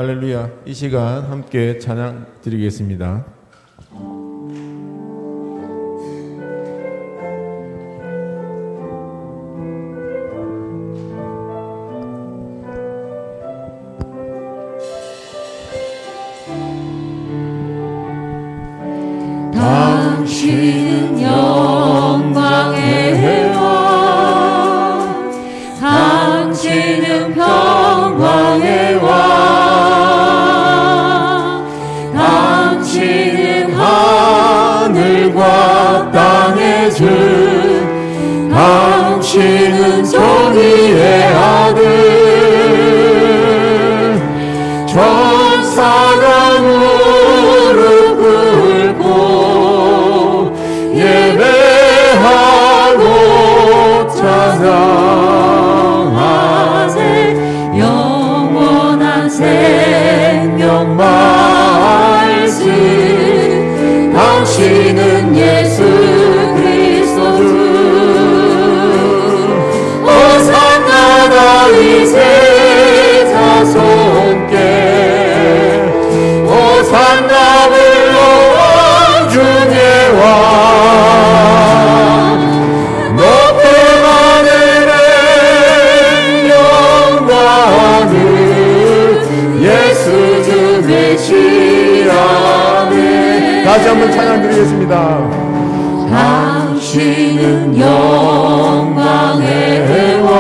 할렐루야. 이 시간 함께 찬양 드리겠습니다. 당신은 영광의 왕, 당신은 평강의 왕, 당신은 하늘과 땅의 주, 당신은 정의의 아들. 천사가 무릎 꿇고 예배하고 찬양하세. 영원한 생명 말씀, 당신은 예수 그리스도 주. 호산나 다윗의 자손께, 호산나 불러 왕 중의 왕. 높은 하늘에 영광을 예수 주 계시라네. 다시 한번 찬양 드리겠습니다. 당신은 영광의 왕,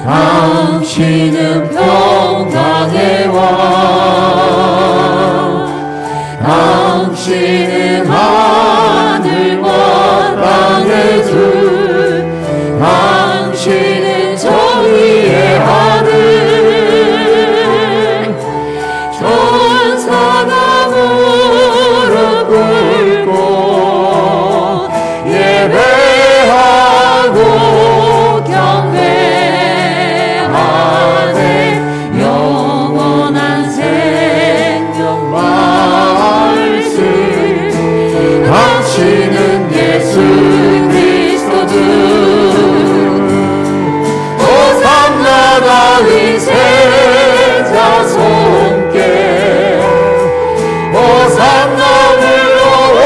당신은 평강의 왕, 당신은 하늘과 땅의 주, 당신은 정의의 아들. 천사가 무릎 꿇고 예배하고 경배하네. 영원한 생명 말씀, 당신은 예수 그리스도 주. 호산나 다윗의 자손께, 호산나 불러 왕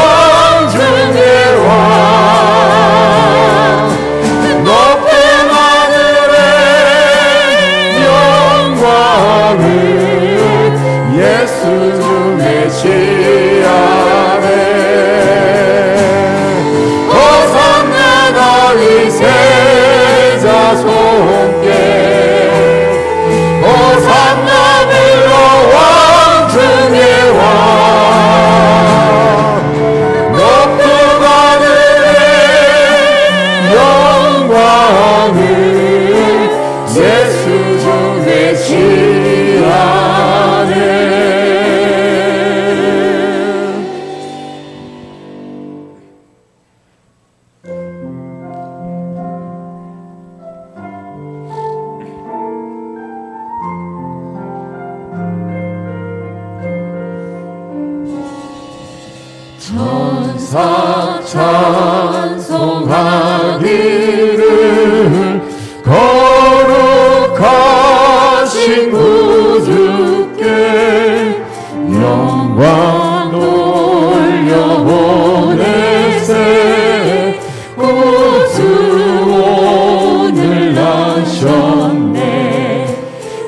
중의 왕. 높은 하늘에 영광을 예수 주 메시아네. 호산나 다윗의 자손께, 호산나 불러 왕 중의 왕. 높은 하늘에 영광을 예수 주 메시아네. 천사 찬송하기를 거룩하신 구주께 영광 돌려보내세. 구주 오늘 나셨네.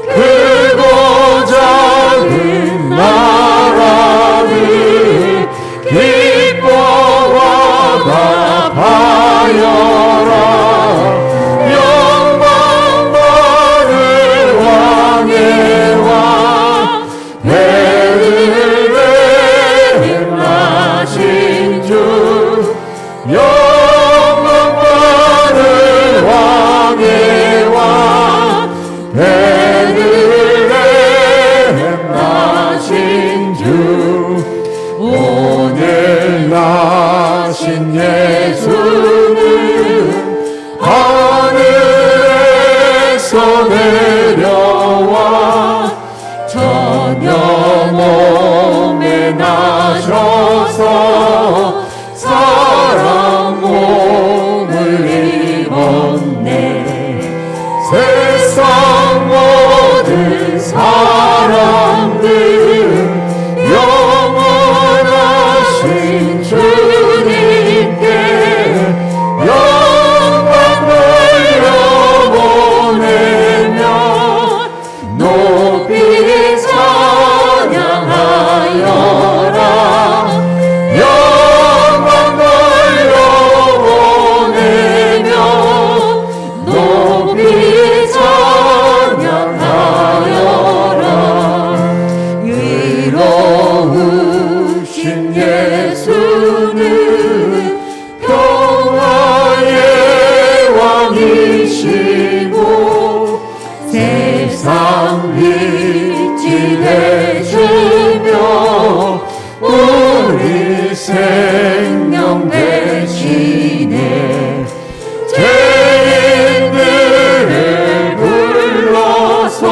크고 작은 나라를 기뻐와 답하여라. 영광 받을 왕의 왕, 베들레헴 나신 주. 영광 받을 왕의 왕, 베들레헴 나신 주. 오늘 나신 예수는 되시고 세상 빛이 되시며 우리 생명 되시네. 죄인들을 불러서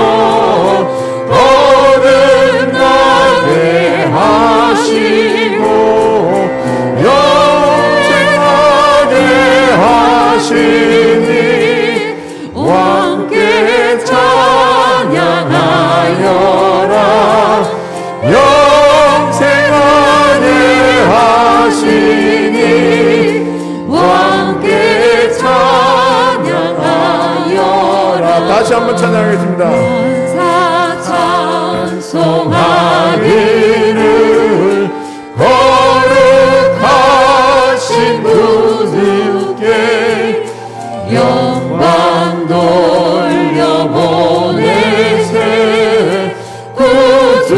거듭나게 하시고 영생하게 하시니 왕께 찬양하여라. 영생하게 하시니 왕께 찬양하여라. 다시 한번 찬양하겠습니다. 천사 찬송하기를 거룩하신 구주께 영광 돌려보내세. 구주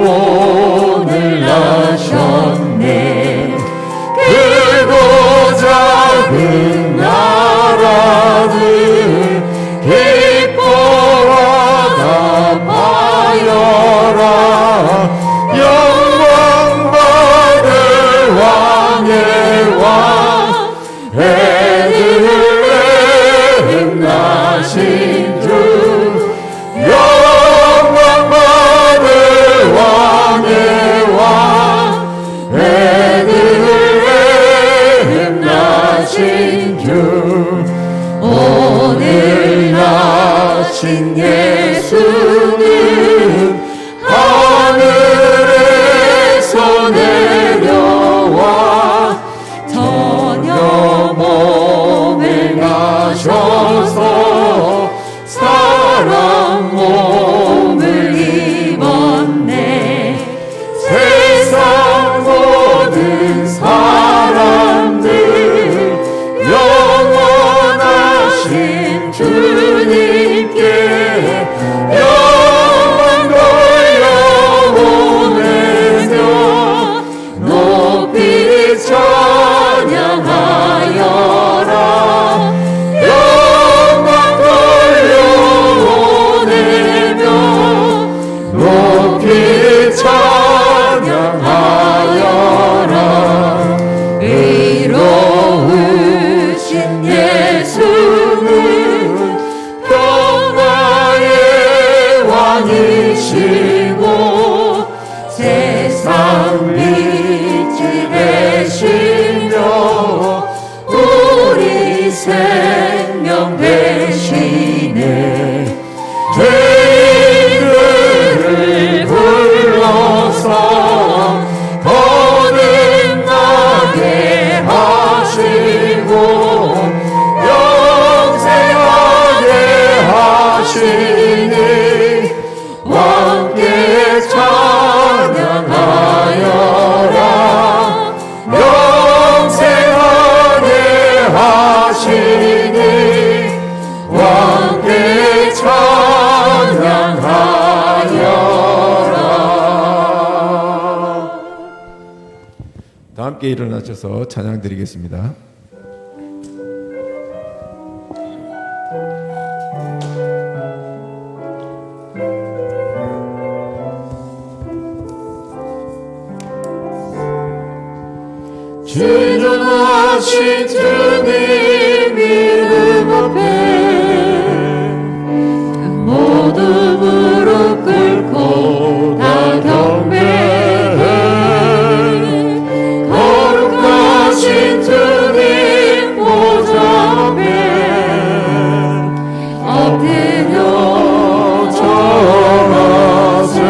오늘 나셨네. 크고 작은 나라들 기뻐하다 파여라. 영광 받을 왕의 왕 베들레헴 나신 주. 영광 받을 왕의 왕 베들레헴 나신 주. 오늘 나신 예수는 하늘에서 내려와 전혀 몸을 나셔서 사람 몸을 입었네. 세상 모든 사람들 영원하신 주님께 영광 돌려보내며 높이 찬양하여라. 영광 돌려보내며 높이 찬양하여라. 의로우신 예수는 평화의 왕이시고 세상 빛이 되시며 우리 생명 되시네. 죄인들을 불러서 거듭나게 하시고 영생하게 하시니 왕께 찬양하여라. 영생하게 하시니 왕께 찬양하여라. 다 함께 일어나셔서 찬양 드리겠습니다. 진정하신 주님 이름 앞에 모두 무릎 꿇고 다 경배해. 거룩하신 주님 보좌 앞에 엎드려 절하세.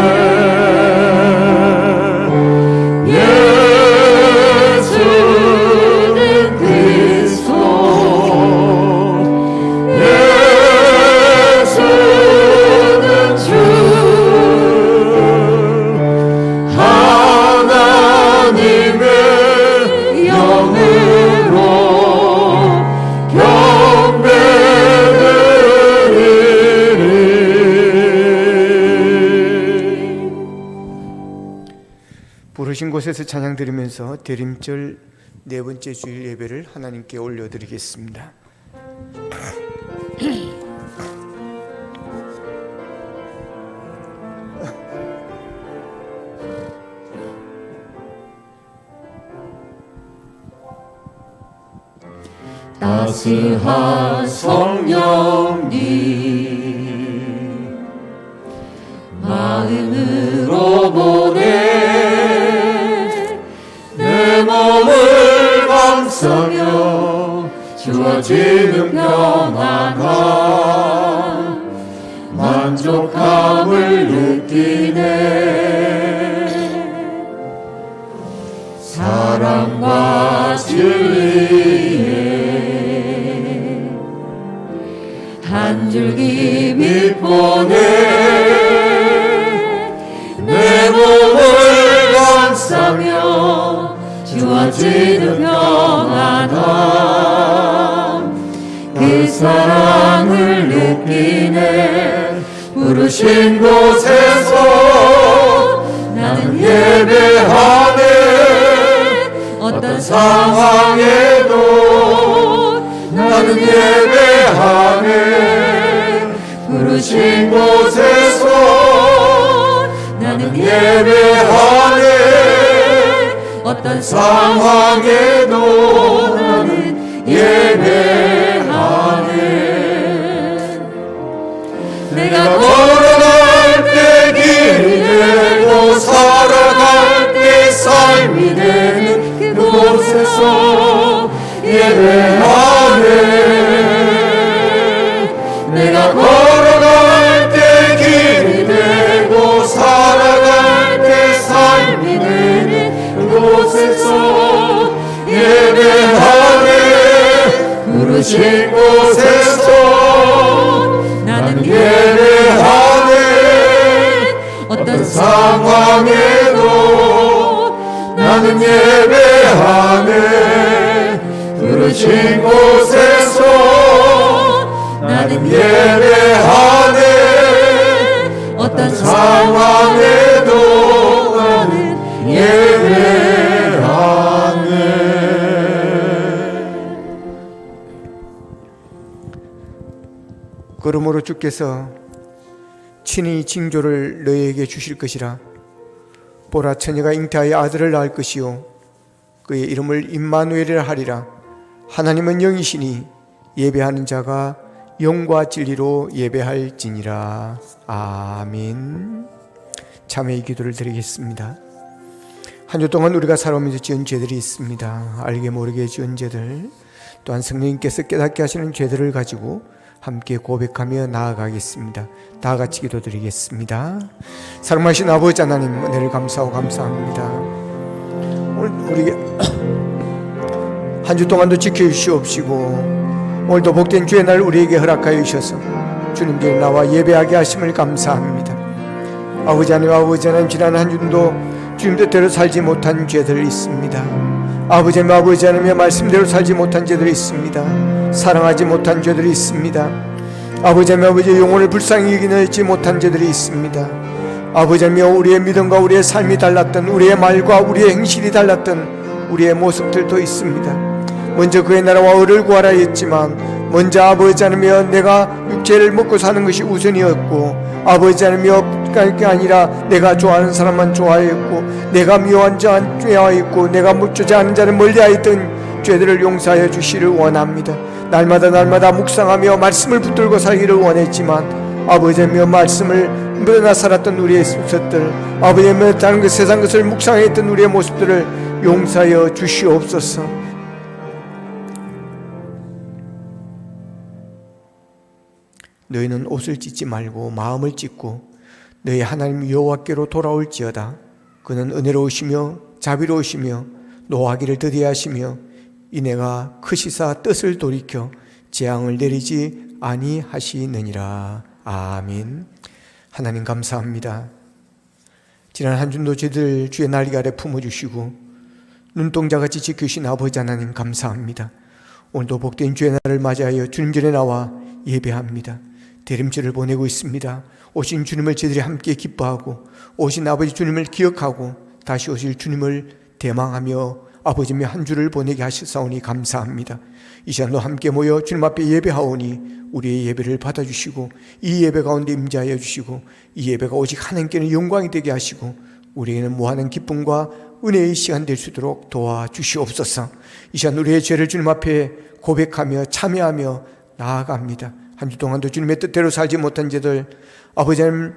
부르신 곳에서 찬양 드리면서 대림절 네 번째 주일 예배를 하나님께 올려드리겠습니다. 따스한 성령님 마음으로 보내 내 몸을 감싸며 주어지는 평안함 만족함을 느끼네 사랑과 진리에 한 줄기 빛 보내 내 몸을 감싸며 주어지는 평안함 그 사랑을 느끼네 부르신 곳에서 나는 예배하네 어떤 상황에도 나는 예배하네 부르신 곳에서 나는 예배하네 어떤 상황에도 나는 예배하네 내가 걸어갈 때 길이 되고 살아갈 때 삶이 되는 그곳에서 예배하네 내가 걸어갈 때 길이 되고 살아갈 때 삶이 되는 그곳에서 예배하네 부르신 곳에서 나는 예배하네 어떤 상황에도 나는 예배하네 부르신 곳에서 나는 예배하네 어떤 상황에도 나는 예배하네 그러므로 주께서 친히 징조를 너희에게 주실 것이라 보라 처녀가 잉태하여 아들을 낳을 것이요 그의 이름을 임마누엘이라 하리라 하나님은 영이시니 예배하는 자가 영과 진리로 예배할지니라. 아멘. 참회의 기도를 드리겠습니다. 한 주 동안 우리가 살아오면서 지은 죄들이 있습니다. 알게 모르게 지은 죄들, 또한 성령님께서 깨닫게 하시는 죄들을 가지고 함께 고백하며 나아가겠습니다. 다 같이 기도드리겠습니다. 사랑하신 아버지 하나님, 은혜를 감사하고 감사합니다. 오늘 우리 한 주 동안도 지켜주시옵시고 오늘도 복된 주의 날 우리에게 허락하여 주셔서 주님께 나와 예배하게 하심을 감사합니다. 아버지 하나님, 지난 한 주도 주님 뜻대로 살지 못한 죄들이 있습니다. 아버지 하나님의 말씀대로 살지 못한 죄들이 있습니다. 사랑하지 못한 죄들이 있습니다. 아버지 영혼을 불쌍히 여기지 못한 죄들이 있습니다. 아버지 우리의 믿음과 우리의 삶이 달랐던, 우리의 말과 우리의 행실이 달랐던 우리의 모습들도 있습니다. 먼저 그의 나라와 의를 구하라 했지만 먼저 아버지 하나님 내가 육체를 먹고 사는 것이 우선이었고, 아버지 하나님 게 아니라 내가 좋아하는 사람만 좋아했고, 내가 미워한 자는 미워했고, 내가 묻지 않은 자는 멀리하였던 죄들을 용서하여 주시를 원합니다. 날마다 묵상하며 말씀을 붙들고 살기를 원했지만 아버지 하나님 말씀을 묻어나 살았던 우리의 모습들, 아버지 하나님 다른 세상 것을 묵상했던 우리의 모습들을 용서하여 주시옵소서. 너희는 옷을 찢지 말고 마음을 찢고 너희 하나님 여호와께로 돌아올지어다. 그는 은혜로우시며 자비로우시며 노하기를 더디하시며 이내가 크시사 뜻을 돌이켜 재앙을 내리지 아니하시느니라. 아멘. 하나님 감사합니다. 지난 한 주도 저희들 주의 날개 아래 품어주시고 눈동자같이 지켜주신 아버지 하나님 감사합니다. 오늘도 복된 주의 날을 맞이하여 주님 전에 나와 예배합니다. 대림절을 보내고 있습니다. 오신 주님을 저희들이 함께 기뻐하고 오신 아버지 주님을 기억하고 다시 오실 주님을 대망하며 아버지의 한 주를 보내게 하셨사오니 감사합니다. 이 시간도 함께 모여 주님 앞에 예배하오니 우리의 예배를 받아주시고 이 예배 가운데 임재하여 주시고 이 예배가 오직 하나님께는 영광이 되게 하시고 우리에게는 무한한 기쁨과 은혜의 시간 될 수 있도록 도와주시옵소서. 이 시간 우리의 죄를 주님 앞에 고백하며 참여하며 나아갑니다. 한 주 동안도 주님의 뜻대로 살지 못한 죄들, 아버지 하나님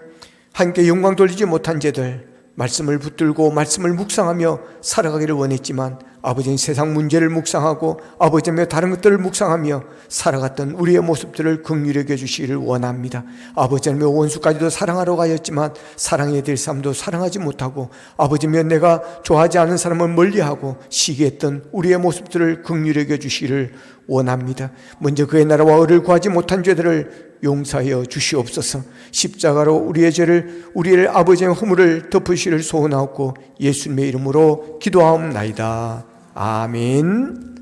함께 영광 돌리지 못한 죄들, 말씀을 붙들고 말씀을 묵상하며 살아가기를 원했지만 아버지는 세상 문제를 묵상하고 아버지며 다른 것들을 묵상하며 살아갔던 우리의 모습들을 긍휼히 여겨 주시기를 원합니다. 아버지며 원수까지도 사랑하러 가였지만 사랑해야 될 사람도 사랑하지 못하고 아버지며 내가 좋아하지 않은 사람을 멀리하고 시기했던 우리의 모습들을 긍휼히 여겨 주시기를 원합니다. 먼저 그의 나라와 의를 구하지 못한 죄들을 용서하여 주시옵소서. 십자가로 우리의 죄를, 우리의 아버지의 허물을 덮으시기를 소원하옵고 예수님의 이름으로 기도하옵나이다. 아멘.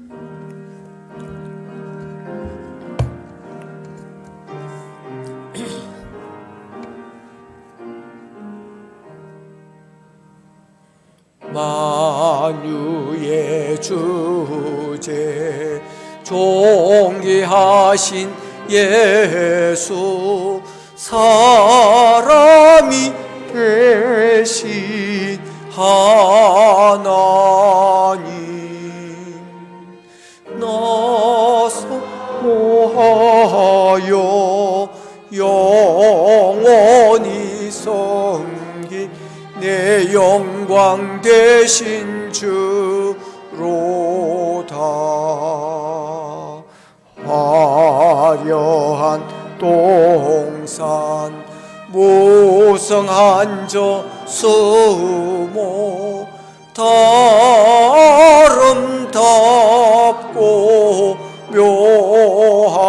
만유의 주제 존귀하신 예수 사람이 되신 하나님 나서모하여 영원히 섬긴 내 영광 되신 주로다. 화려한 동산 무성한 저 수모 아름답고 묘하나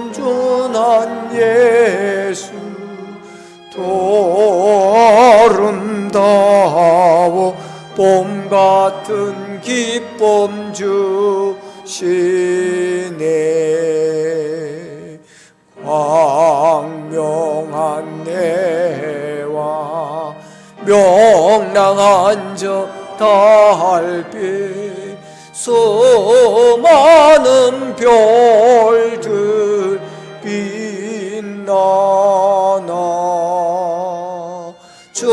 순전한 예수 더 아름다워 봄 같은 기쁨 주시네. 광명한 내와 명랑한 저 달빛 수많은 별들 빛나나 주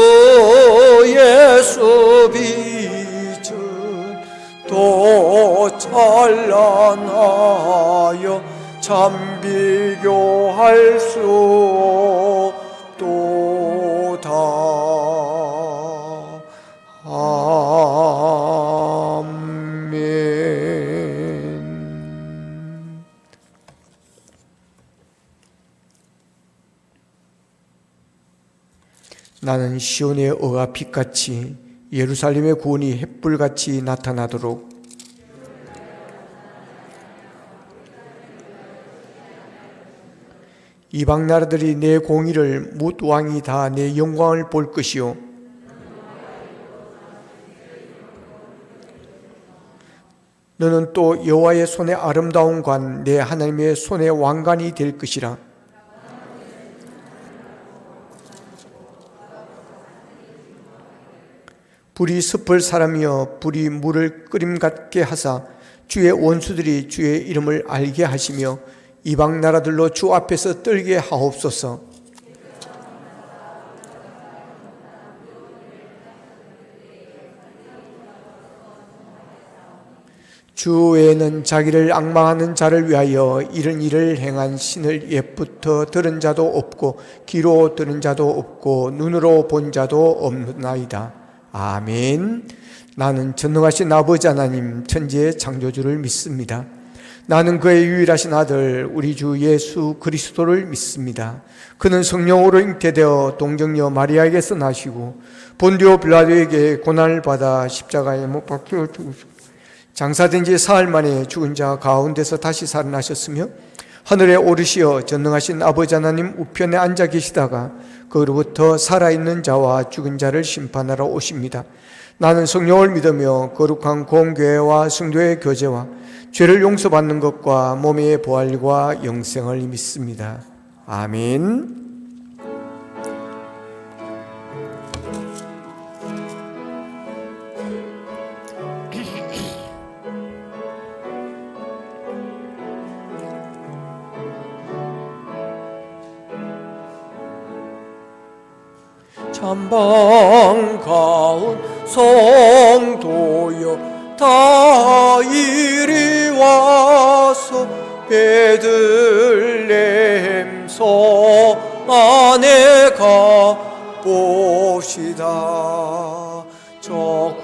예수 빛은 더 찬란하여 참 비교할 수 없도다. 아멘. 나는 시온의 어가 빛같이 예루살렘의 구원이 햇불같이 나타나도록 이방 나라들이 내 공의를 뭇 왕이 다 내 영광을 볼 것이요 너는 또 여호와의 손의 아름다운 관 내 하나님의 손의 왕관이 될 것이라. 불이 습을 사람이여 불이 물을 끓임 같게 하사 주의 원수들이 주의 이름을 알게 하시며 이방 나라들로 주 앞에서 떨게 하옵소서. 주 외에는 자기를 앙망하는 자를 위하여 이런 일을 행한 신을 옛부터 들은 자도 없고 귀로 들은 자도 없고 눈으로 본 자도 없나이다. 아멘. 나는 전능하신 아버지 하나님 천지의 창조주를 믿습니다. 나는 그의 유일하신 아들 우리 주 예수 그리스도를 믿습니다. 그는 성령으로 잉태되어 동정녀 마리아에게서 나시고 본디오 빌라도에게 고난을 받아 십자가에 못 박혀 죽으시고 장사된 지 사흘 만에 죽은 자 가운데서 다시 살아나셨으며 하늘에 오르시어 전능하신 아버지 하나님 우편에 앉아 계시다가 그로부터 살아있는 자와 죽은 자를 심판하러 오십니다. 나는 성령을 믿으며 거룩한 공교회와 성도의 교제와 죄를 용서받는 것과 몸의 부활과 영생을 믿습니다. 아멘. 참 반가운 성도여 다 이리 와서 베들레헴 성 안에 가보시다. 저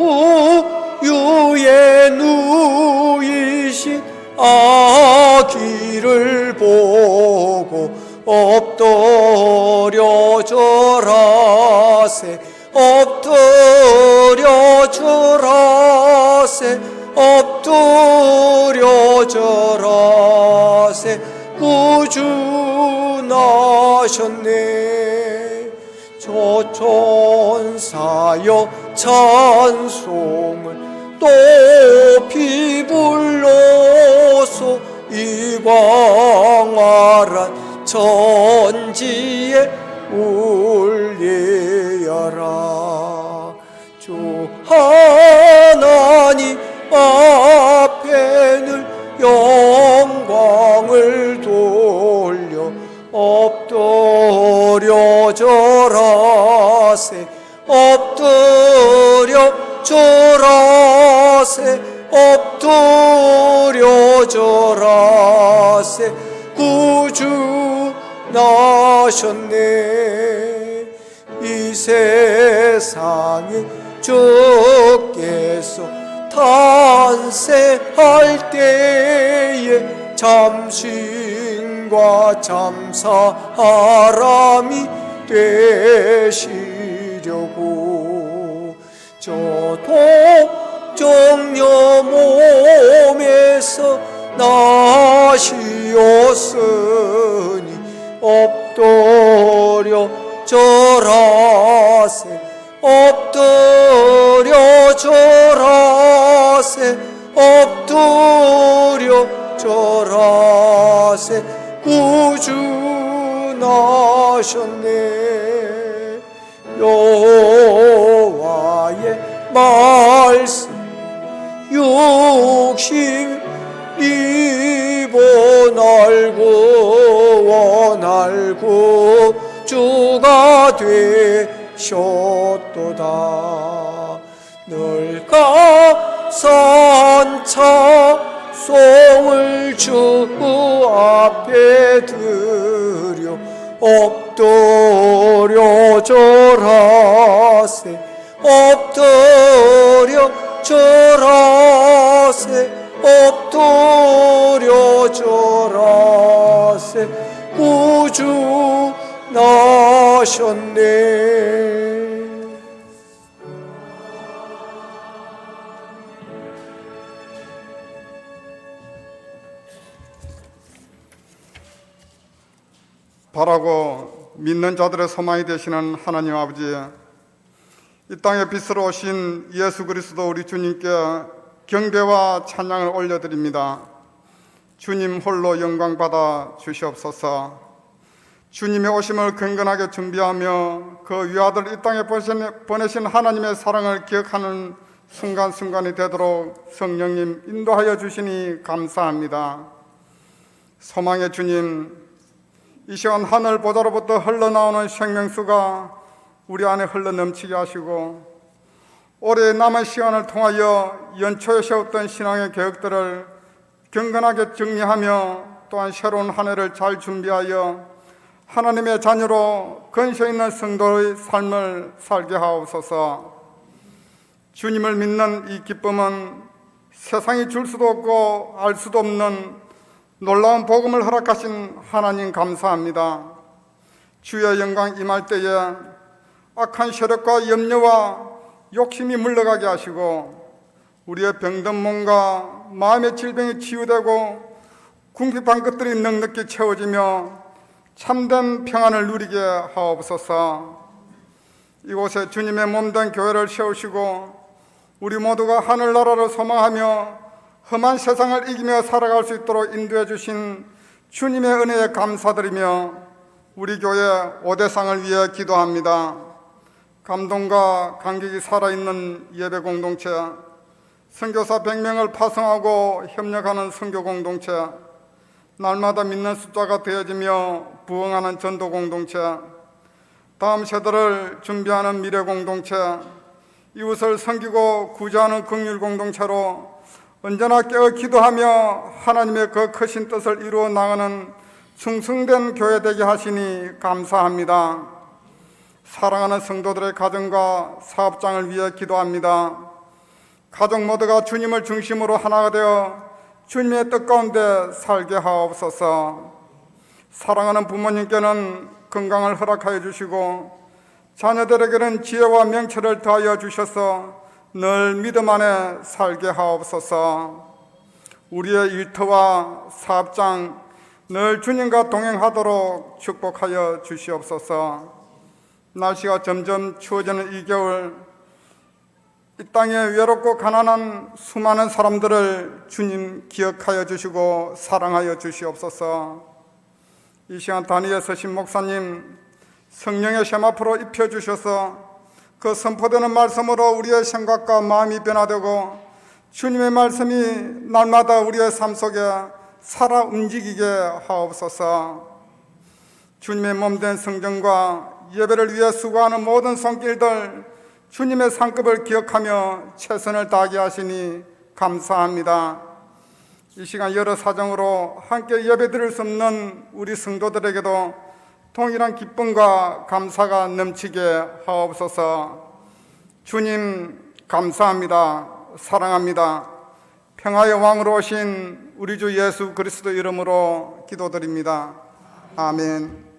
구유에 누이신 아기를 보고 엎드려 절하세 엎드려 절하세 엎드려 절하세 구주 나셨네. 저 천사여 찬송을 높이 불러서 이 광활한 천지에 울리어라. 주 하나님 앞에는 영광을 돌려 엎드려 절하세 엎드려 절하세 엎드려 절하세 구주 나셨네. 이 세상에 주께서 탄생할 때에 참신과 참사람이 되시려고 저 독정녀 몸에서 나시었으니 엎드려 절하세 엎드려 절하세 엎드려 절하세 구주 나셨네. 여호와의 말씀 육신 입어 날고 원알고 주가 되셨도다. 늘 가산 찬송을 주 앞에 드려 엎드려 절하세 엎드려 절하세 엎드려 절하세 구주 나셨네. 바라고 믿는 자들의 소망이 되시는 하나님 아버지, 이 땅에 빛으로 오신 예수 그리스도 우리 주님께 경배와 찬양을 올려드립니다. 주님 홀로 영광 받아 주시옵소서. 주님의 오심을 경건하게 준비하며 그 위아들 이 땅에 보내신 하나님의 사랑을 기억하는 순간순간이 되도록 성령님 인도하여 주시니 감사합니다. 소망의 주님, 이 시간 하늘 보좌로부터 흘러나오는 생명수가 우리 안에 흘러넘치게 하시고 올해 남은 시간을 통하여 연초에 세웠던 신앙의 계획들을 경건하게 정리하며 또한 새로운 한 해를 잘 준비하여 하나님의 자녀로 근세 있는 성도의 삶을 살게 하옵소서. 주님을 믿는 이 기쁨은 세상이 줄 수도 없고 알 수도 없는 놀라운 복음을 허락하신 하나님 감사합니다. 주의 영광 임할 때에 악한 세력과 염려와 욕심이 물러가게 하시고 우리의 병든 몸과 마음의 질병이 치유되고 궁핍한 것들이 넉넉히 채워지며 참된 평안을 누리게 하옵소서. 이곳에 주님의 몸된 교회를 세우시고 우리 모두가 하늘나라를 소망하며 험한 세상을 이기며 살아갈 수 있도록 인도해 주신 주님의 은혜에 감사드리며 우리 교회 오대상을 위해 기도합니다. 감동과 감격이 살아있는 예배 공동체, 선교사 100명을 파송하고 협력하는 선교 공동체, 날마다 믿는 숫자가 되어지며 부흥하는 전도 공동체, 다음 세대를 준비하는 미래 공동체, 이웃을 섬기고 구제하는 긍휼 공동체로 언제나 깨어 기도하며 하나님의 그 크신 뜻을 이루어 나가는 충성된 교회 되게 하시니 감사합니다. 사랑하는 성도들의 가정과 사업장을 위해 기도합니다. 가족 모두가 주님을 중심으로 하나가 되어 주님의 뜻 가운데 살게 하옵소서. 사랑하는 부모님께는 건강을 허락하여 주시고 자녀들에게는 지혜와 명철을 더하여 주셔서 늘 믿음 안에 살게 하옵소서. 우리의 일터와 사업장 늘 주님과 동행하도록 축복하여 주시옵소서. 날씨가 점점 추워지는 이 겨울, 이 땅에 외롭고 가난한 수많은 사람들을 주님 기억하여 주시고 사랑하여 주시옵소서. 이 시간 단위에 서신 목사님, 성령의 세마포로 입혀주셔서 그 선포되는 말씀으로 우리의 생각과 마음이 변화되고 주님의 말씀이 날마다 우리의 삶 속에 살아 움직이게 하옵소서. 주님의 몸된 성전과 예배를 위해 수고하는 모든 손길들, 주님의 상급을 기억하며 최선을 다하게 하시니 감사합니다. 이 시간 여러 사정으로 함께 예배드릴 수 없는 우리 성도들에게도 동일한 기쁨과 감사가 넘치게 하옵소서. 주님 감사합니다. 사랑합니다. 평화의 왕으로 오신 우리 주 예수 그리스도 이름으로 기도드립니다. 아멘.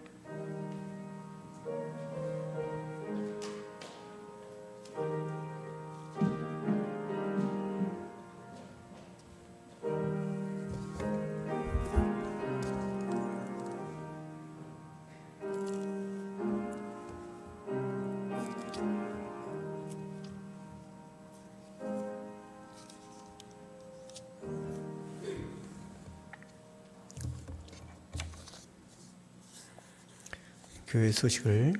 교회 소식을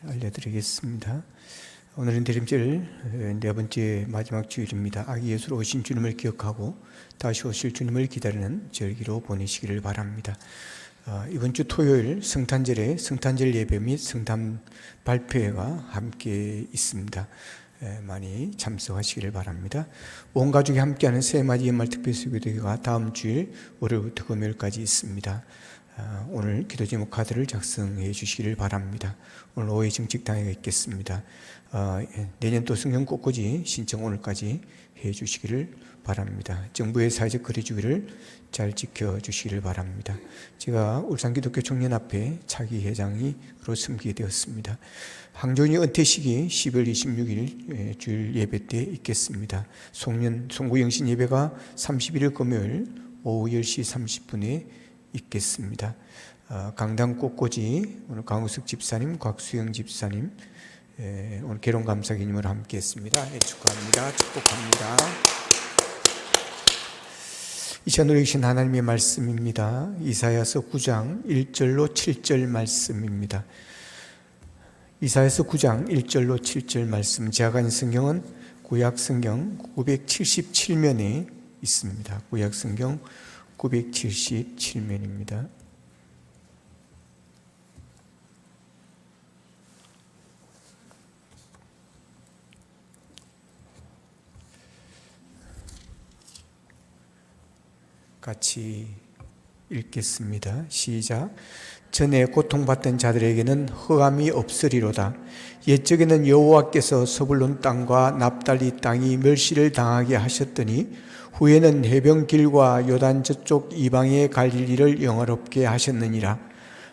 알려드리겠습니다. 오늘은 대림절 네 번째 마지막 주일입니다. 아기 예수로 오신 주님을 기억하고 다시 오실 주님을 기다리는 절기로 보내시기를 바랍니다. 이번 주 토요일 성탄절에 성탄절 예배 및 성탄 발표회가 함께 있습니다. 많이 참석하시기를 바랍니다. 온 가족이 함께하는 새해맞이 연말 특별수교대회가 다음 주일 월요일부터 금요일까지 있습니다. 오늘 기도 제목 카드를 작성해 주시기를 바랍니다. 오늘 오후에 정식 당회가 있겠습니다. 내년도 성경 꽃꽂이 신청 오늘까지 해 주시기를 바랍니다. 정부의 사회적 거리주기를 잘 지켜주시기를 바랍니다. 제가 울산기독교 청년합회 차기 회장으로 섬기게 되었습니다. 황교안이 은퇴식이 12월 26일 주일 예배 때 있겠습니다. 송구영신 예배가 31일 금요일 오후 10시 30분에 있겠습니다. 강당 꽃꽂이 오늘 강우석 집사님, 곽수영 집사님 오늘 결혼감사 기념으로 함께 했습니다. 축하합니다. 축복합니다. 이 시간 누리신 하나님의 말씀입니다. 이사야서 9장 1절로 7절 말씀입니다. 이사야서 9장 1절로 7절 말씀, 제가 가진 성경은 구약성경 977면에 있습니다. 구약성경 977면입니다. 같이 읽겠습니다. 시작. 전에 고통받던 자들에게는 흑암이 없으리로다. 옛적에는 여호와께서 서불론 땅과 납달리 땅이 멸시를 당하게 하셨더니 후에는 해변길과 요단 저쪽 이방에 갈 일을 영화롭게 하셨느니라.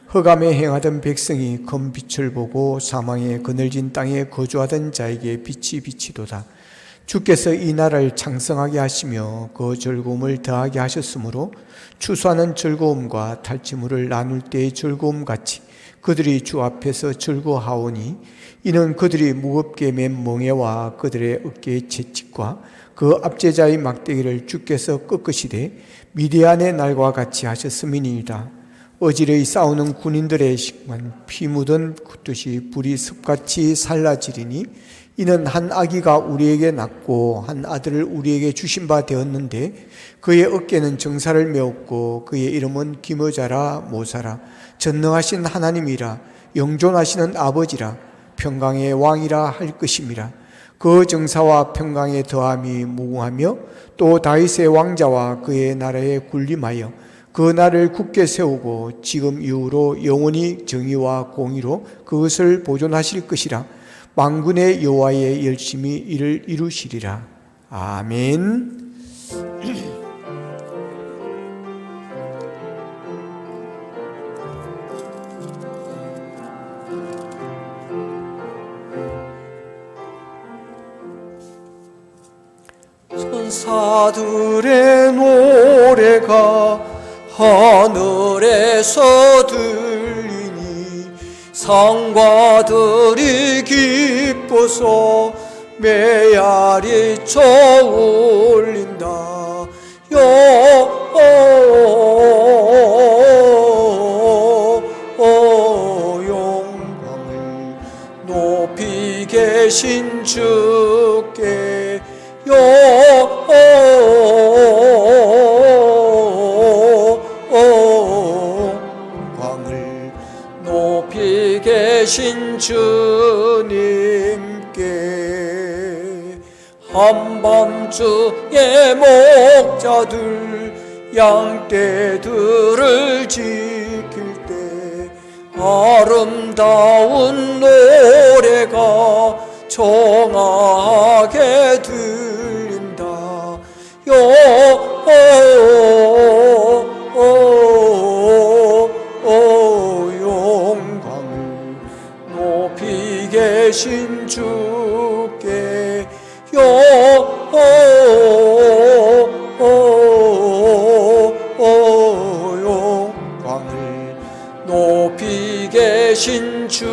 흑암에 행하던 백성이 검 빛을 보고 사망의 그늘진 땅에 거주하던 자에게 빛이 비치도다. 주께서 이 나라를 창성하게 하시며 그 즐거움을 더하게 하셨으므로 추수하는 즐거움과 탈취물을 나눌 때의 즐거움같이 그들이 주 앞에서 즐거워하오니 이는 그들이 무겁게 맨 멍에와 그들의 어깨의 채찍과 그 압제자의 막대기를 주께서 꺾으시되 미디안의 날과 같이 하셨음이니이다. 어지러이 싸우는 군인들의 식만 피 묻은 굿듯이 불이 습같이 살라지리니 이는 한 아기가 우리에게 낳고 한 아들을 우리에게 주신 바 되었는데 그의 어깨는 정사를 메었고 그의 이름은 기머자라 모사라 전능하신 하나님이라. 영존하시는 아버지라 평강의 왕이라 할 것임이라. 그 정사와 평강의 더함이 무궁하며 또 다윗의 왕자와 그의 나라에 군림하여 그 나라를 굳게 세우고 지금 이후로 영원히 정의와 공의로 그것을 보존하실 것이라. 만군의 여호와의 열심히 이를 이루시리라. 아멘. 천사들의 노래가 하늘에서 들리니 상과들이 기뻐서 메아리쳐 울린다. 영광을 높이 계신 주께 영광을 높이 계신 주님께. 한밤중에 목자들 양떼들을 지킬 때 아름다운 노래가 청하게 들린다. 영광을 높이 계신 주께 영광을 높이 계신 주님께.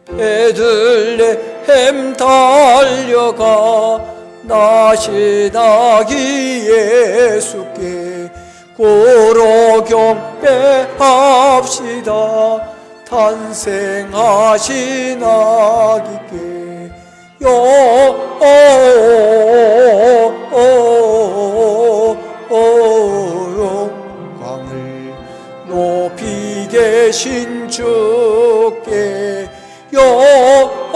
베들레헴 달려가 나신 아기 예수께 고로 경배합시다. 탄생하신 아기께 영광을 높이 계신 주께 영광을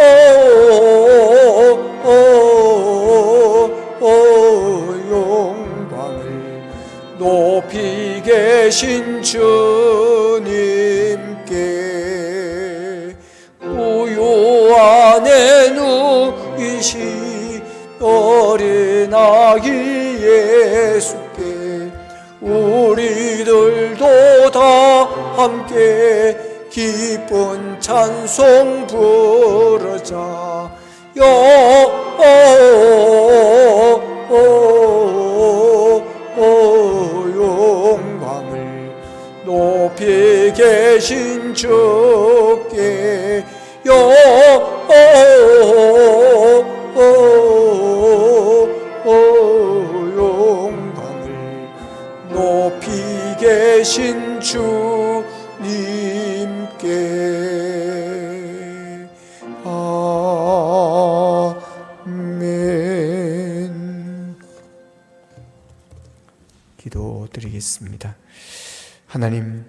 높이 계신 주님께. 우유 안에 누이신 어린 아기 예수께 우리들도 다 함께 기쁜 찬송 부르자. 영광을 높이 계신 주께 영광을 높이 계신 주님께. 아멘. 기도드리겠습니다. 하나님,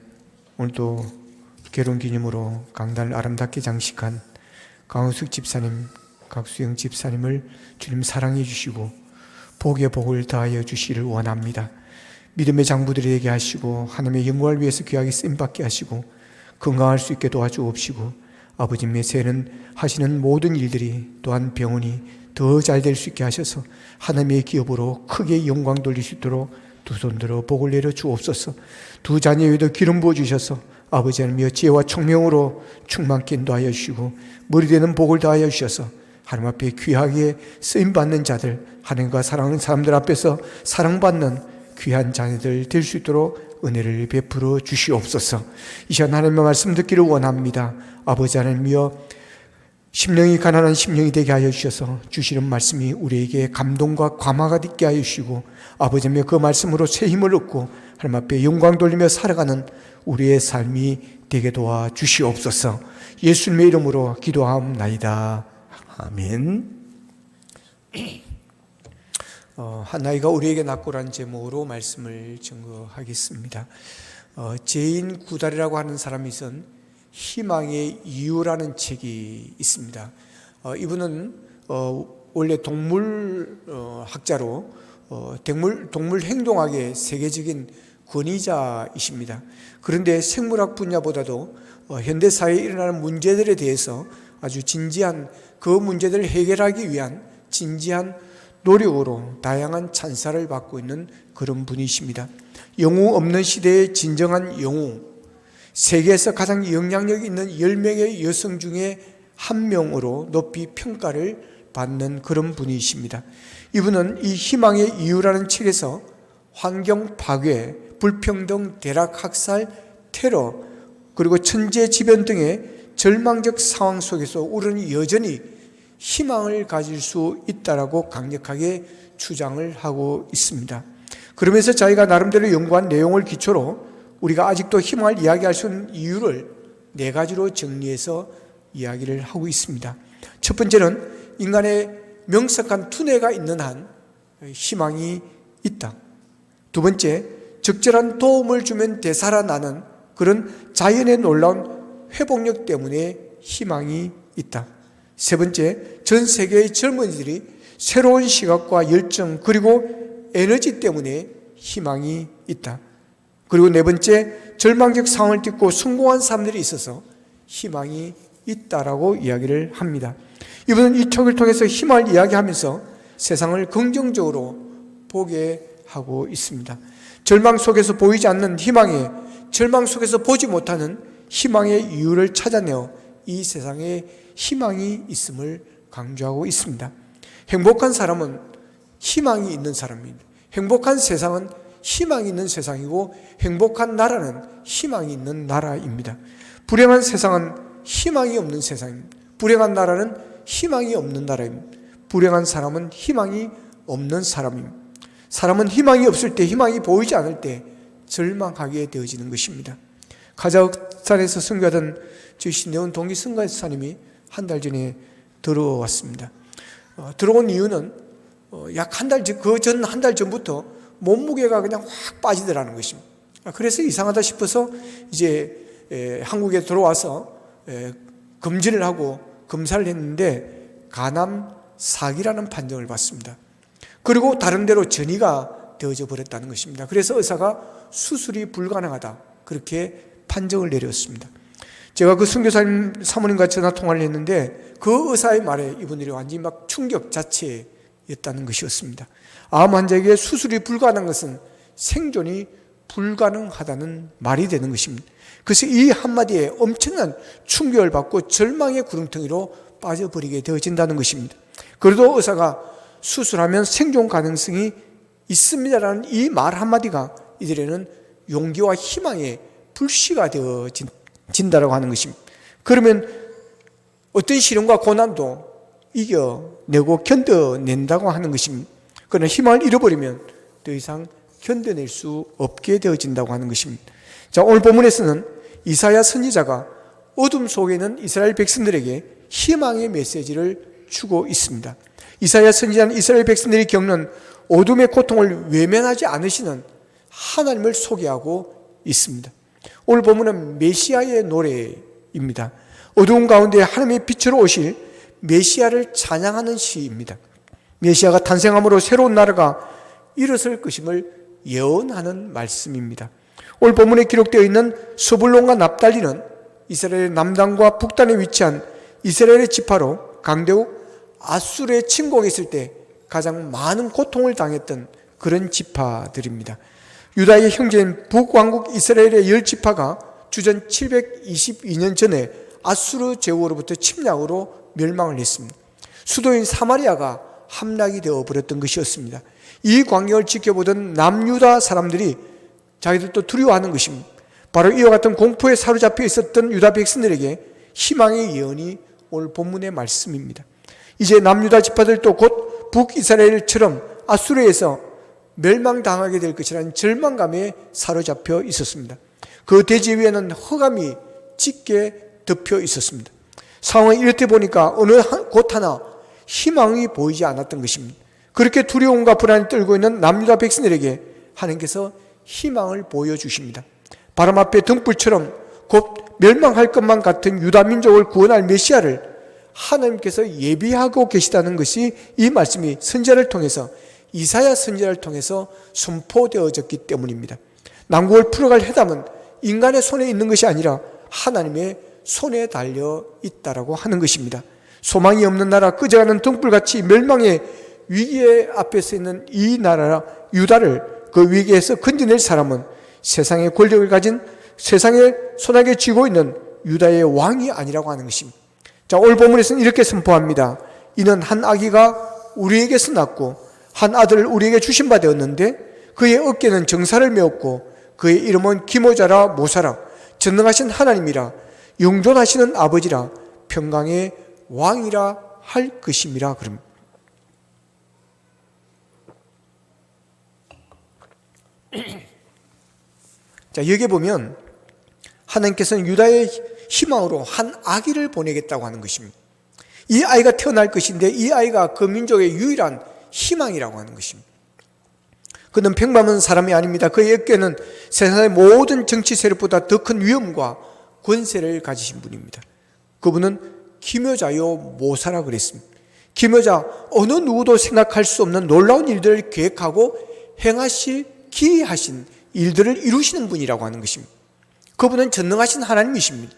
오늘도 결혼기념으로 강단을 아름답게 장식한 강우숙 집사님, 각수영 집사님을 주님 사랑해 주시고 복의 복을 다하여 주시기를 원합니다. 믿음의 장부들이 되게 하시고 하나님의 영광을 위해서 귀하게 쓰임받게 하시고 건강할 수 있게 도와주옵시고 아버지의 세는 하시는 모든 일들이 또한 병원이 더 잘 될 수 있게 하셔서 하나님의 기업으로 크게 영광 돌릴 수 있도록 두 손 들어 복을 내려 주옵소서. 두 자녀에도 기름 부어 주셔서 아버지 하나님이여 지혜와 총명으로 충만케 인도하여 주시고 머리 되는 복을 다하여 주셔서 하나님 앞에 귀하게 쓰임받는 자들, 하나님과 사랑하는 사람들 앞에서 사랑받는 귀한 자녀들 될 수 있도록 은혜를 베풀어 주시옵소서. 이 시간 하나님의 말씀 듣기를 원합니다. 아버지 하나님이여 심령이 가난한 심령이 되게 하여 주셔서 주시는 말씀이 우리에게 감동과 감화가 있게 하여 주시고 아버지 하나님 그 말씀으로 새 힘을 얻고 하나님 앞에 영광 돌리며 살아가는 우리의 삶이 되게 도와 주시옵소서. 예수님의 이름으로 기도하옵나이다. 아멘. 한 아이가 우리에게 낳고란 제목으로 말씀을 증거하겠습니다. 제인 구달이라고 하는 사람이 쓴 희망의 이유라는 책이 있습니다. 이분은 원래 동물 학자로 동물 행동학의 세계적인 권위자이십니다. 그런데 생물학 분야보다도 현대 사회에 일어나는 문제들에 대해서 아주 진지한 그 문제들을 해결하기 위한 진지한 노력으로 다양한 찬사를 받고 있는 그런 분이십니다. 영웅 없는 시대의 진정한 영웅, 세계에서 가장 영향력 있는 10명의 여성 중에 한 명으로 높이 평가를 받는 그런 분이십니다. 이분은 이 희망의 이유라는 책에서 환경 파괴, 불평등, 대락, 학살, 테러, 그리고 천재지변 등의 절망적 상황 속에서 우리는 여전히 희망을 가질 수 있다라고 강력하게 주장을 하고 있습니다. 그러면서 자기가 나름대로 연구한 내용을 기초로 우리가 아직도 희망을 이야기할 수 있는 이유를 4가지로 정리해서 이야기를 하고 있습니다. 첫 번째는 인간의 명석한 두뇌가 있는 한 희망이 있다. 두 번째, 적절한 도움을 주면 되살아나는 그런 자연의 놀라운 회복력 때문에 희망이 있다. 세 번째, 전 세계의 젊은이들이 새로운 시각과 열정 그리고 에너지 때문에 희망이 있다. 그리고 네 번째, 절망적 상황을 딛고 성공한 사람들이 있어서 희망이 있다라고 이야기를 합니다. 이분은 이 책을 통해서 희망을 이야기하면서 세상을 긍정적으로 보게 하고 있습니다. 절망 속에서 보이지 않는 희망에 절망 속에서 보지 못하는 희망의 이유를 찾아내어 이 세상에 희망이 있음을 강조하고 있습니다. 행복한 사람은 희망이 있는 사람입니다. 행복한 세상은 희망이 있는 세상이고 행복한 나라는 희망이 있는 나라입니다. 불행한 세상은 희망이 없는 세상입니다. 불행한 나라는 희망이 없는 나라입니다. 불행한 사람은 희망이 없는 사람입니다. 사람은 희망이 없을 때, 희망이 보이지 않을 때 절망하게 되어지는 것입니다. 카자흐스탄에서 선교하던 저희 신내원 동기 선교사님이 한 달 전에 들어왔습니다. 들어온 이유는 약 한 달 전부터 몸무게가 그냥 확 빠지더라는 것입니다. 그래서 이상하다 싶어서 이제 한국에 들어와서 검진을 하고 검사를 했는데 간암4기라는 판정을 받습니다. 그리고 다른 데로 전이가 되어져 버렸다는 것입니다. 그래서 의사가 수술이 불가능하다 그렇게 판정을 내렸습니다. 제가 그 선교사님 사모님과 전화 통화를 했는데 그 의사의 말에 이분들이 완전히 막 충격 자체였다는 것이었습니다. 암 환자에게 수술이 불가능한 것은 생존이 불가능하다는 말이 되는 것입니다. 그래서 이 한마디에 엄청난 충격을 받고 절망의 구름텅이로 빠져버리게 되어진다는 것입니다. 그래도 의사가 수술하면 생존 가능성이 있습니다라는 이 말 한마디가 이들에는 용기와 희망의 불씨가 되어진다라고 하는 것입니다. 그러면 어떤 시련과 고난도 이겨내고 견뎌낸다고 하는 것입니다. 그러나 희망을 잃어버리면 더 이상 견뎌낼 수 없게 되어진다고 하는 것입니다. 자, 오늘 본문에서는 이사야 선지자가 어둠 속에 있는 이스라엘 백성들에게 희망의 메시지를 주고 있습니다. 이사야 선지자는 이스라엘 백성들이 겪는 어둠의 고통을 외면하지 않으시는 하나님을 소개하고 있습니다. 오늘 본문은 메시아의 노래입니다. 어두운 가운데 하나님의 빛으로 오실 메시아를 찬양하는 시입니다. 메시아가 탄생함으로 새로운 나라가 일어설 것임을 예언하는 말씀입니다. 오늘 본문에 기록되어 있는 스불론과 납달리는 이스라엘의 남단과 북단에 위치한 이스라엘의 지파로 강대국 아수르의 침공에 있을 때 가장 많은 고통을 당했던 그런 지파들입니다. 유다의 형제인 북왕국 이스라엘의 10지파가 주전 722년 전에 아수르 제국으로부터 침략으로 멸망을 했습니다. 수도인 사마리아가 함락이 되어버렸던 것이었습니다. 이 광경을 지켜보던 남유다 사람들이 자기들도 두려워하는 것입니다. 바로 이와 같은 공포에 사로잡혀 있었던 유다 백성들에게 희망의 예언이 오늘 본문의 말씀입니다. 이제 남유다 지파들도 곧 북이스라엘처럼 아수르에서 멸망당하게 될 것이라는 절망감에 사로잡혀 있었습니다. 그 대지 위에는 흑암이 짙게 덮여 있었습니다. 상황이 이렇게 보니까 어느 곳 하나 희망이 보이지 않았던 것입니다. 그렇게 두려움과 불안이 떨고 있는 남유다 백성들에게 하나님께서 희망을 보여주십니다. 바람 앞에 등불처럼 곧 멸망할 것만 같은 유다 민족을 구원할 메시아를 하나님께서 예비하고 계시다는 것이 이 말씀이 선지자를 통해서, 이사야 선지자를 통해서 선포되어졌기 때문입니다. 난국을 풀어갈 해답은 인간의 손에 있는 것이 아니라 하나님의 손에 달려 있다라고 하는 것입니다. 소망이 없는 나라, 꺼져가는 등불같이 멸망의 위기에 앞에 서 있는 이 나라 유다를 그 위기에서 건져낼 사람은 세상의 권력을 가진, 세상에 손아귀에 쥐고 있는 유다의 왕이 아니라고 하는 것입니다. 자, 오늘 본문에서는 이렇게 선포합니다. 이는 한 아기가 우리에게서 낳고 한 아들을 우리에게 주신 바 되었는데 그의 어깨는 정사를 메었고 그의 이름은 기모자라 모사라 전능하신 하나님이라 영존하시는 아버지라 평강의 왕이라 할 것임이라. 그럽니다. 자, 여기 보면 하나님께서는 유다의 희망으로 한 아기를 보내겠다고 하는 것입니다. 이 아이가 태어날 것인데 이 아이가 그 민족의 유일한 희망이라고 하는 것입니다. 그는 평범한 사람이 아닙니다. 그의 어깨는 세상의 모든 정치 세력보다 더 큰 위엄과 권세를 가지신 분입니다. 그분은 기묘자요 모사라 그랬습니다. 기묘자, 어느 누구도 생각할 수 없는 놀라운 일들을 계획하고 행하실 기이하신 일들을 이루시는 분이라고 하는 것입니다. 그분은 전능하신 하나님이십니다.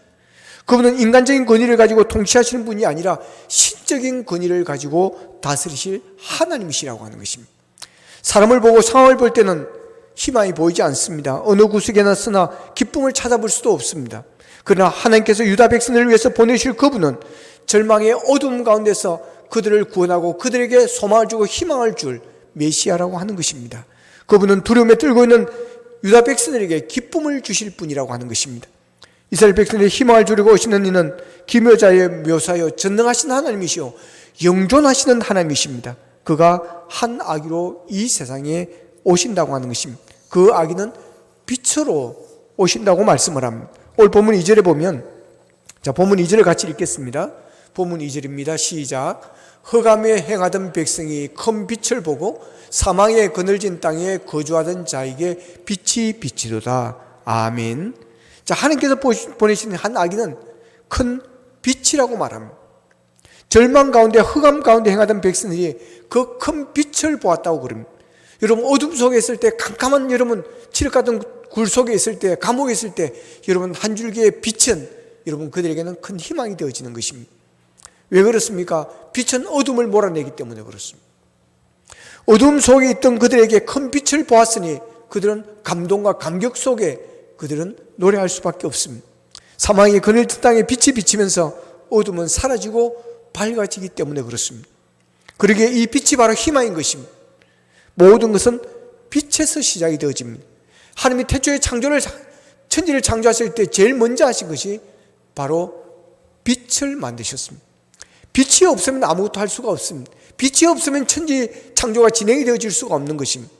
그분은 인간적인 권위를 가지고 통치하시는 분이 아니라 신적인 권위를 가지고 다스리실 하나님이시라고 하는 것입니다. 사람을 보고 상황을 볼 때는 희망이 보이지 않습니다. 어느 구석에나 쓰나 기쁨을 찾아볼 수도 없습니다. 그러나 하나님께서 유다 백성을 위해서 보내실 그분은 절망의 어두움 가운데서 그들을 구원하고 그들에게 소망을 주고 희망을 줄 메시아라고 하는 것입니다. 그분은 두려움에 떨고 있는 유다 백성들에게 기쁨을 주실 분이라고 하는 것입니다. 이스라엘 백성들에게 희망을 주려고 오시는 이는 기묘자의 묘사여 전능하신 하나님이시오 영존하시는 하나님이십니다. 그가 한 아기로 이 세상에 오신다고 하는 것입니다. 그 아기는 빛으로 오신다고 말씀을 합니다. 오늘 본문 2절에 보면, 자, 본문 2절을 같이 읽겠습니다. 본문 2절입니다. 시작. 흑암에 행하던 백성이 큰 빛을 보고 사망의 그늘진 땅에 거주하던 자에게 빛이 비치도다. 아멘. 자, 하나님께서 보내신 한 아기는 큰 빛이라고 말합니다. 절망 가운데, 흑암 가운데 행하던 백성들이 그 큰 빛을 보았다고 그럽니다. 여러분, 어둠 속에 있을 때, 캄캄한 여러분, 칠흑 같은 굴 속에 있을 때, 감옥에 있을 때, 여러분 한 줄기의 빛은 여러분 그들에게는 큰 희망이 되어지는 것입니다. 왜 그렇습니까? 빛은 어둠을 몰아내기 때문에 그렇습니다. 어둠 속에 있던 그들에게 큰 빛을 보았으니 그들은 감동과 감격 속에 그들은 노래할 수밖에 없습니다. 사망의 그늘진 땅에 빛이 비치면서 어둠은 사라지고 밝아지기 때문에 그렇습니다. 그러기에 이 빛이 바로 희망인 것입니다. 모든 것은 빛에서 시작이 되어집니다. 하나님이 태초에 천지를 창조하실 때 제일 먼저 하신 것이 바로 빛을 만드셨습니다. 빛이 없으면 아무것도 할 수가 없습니다. 빛이 없으면 천지 창조가 진행이 되어질 수가 없는 것입니다.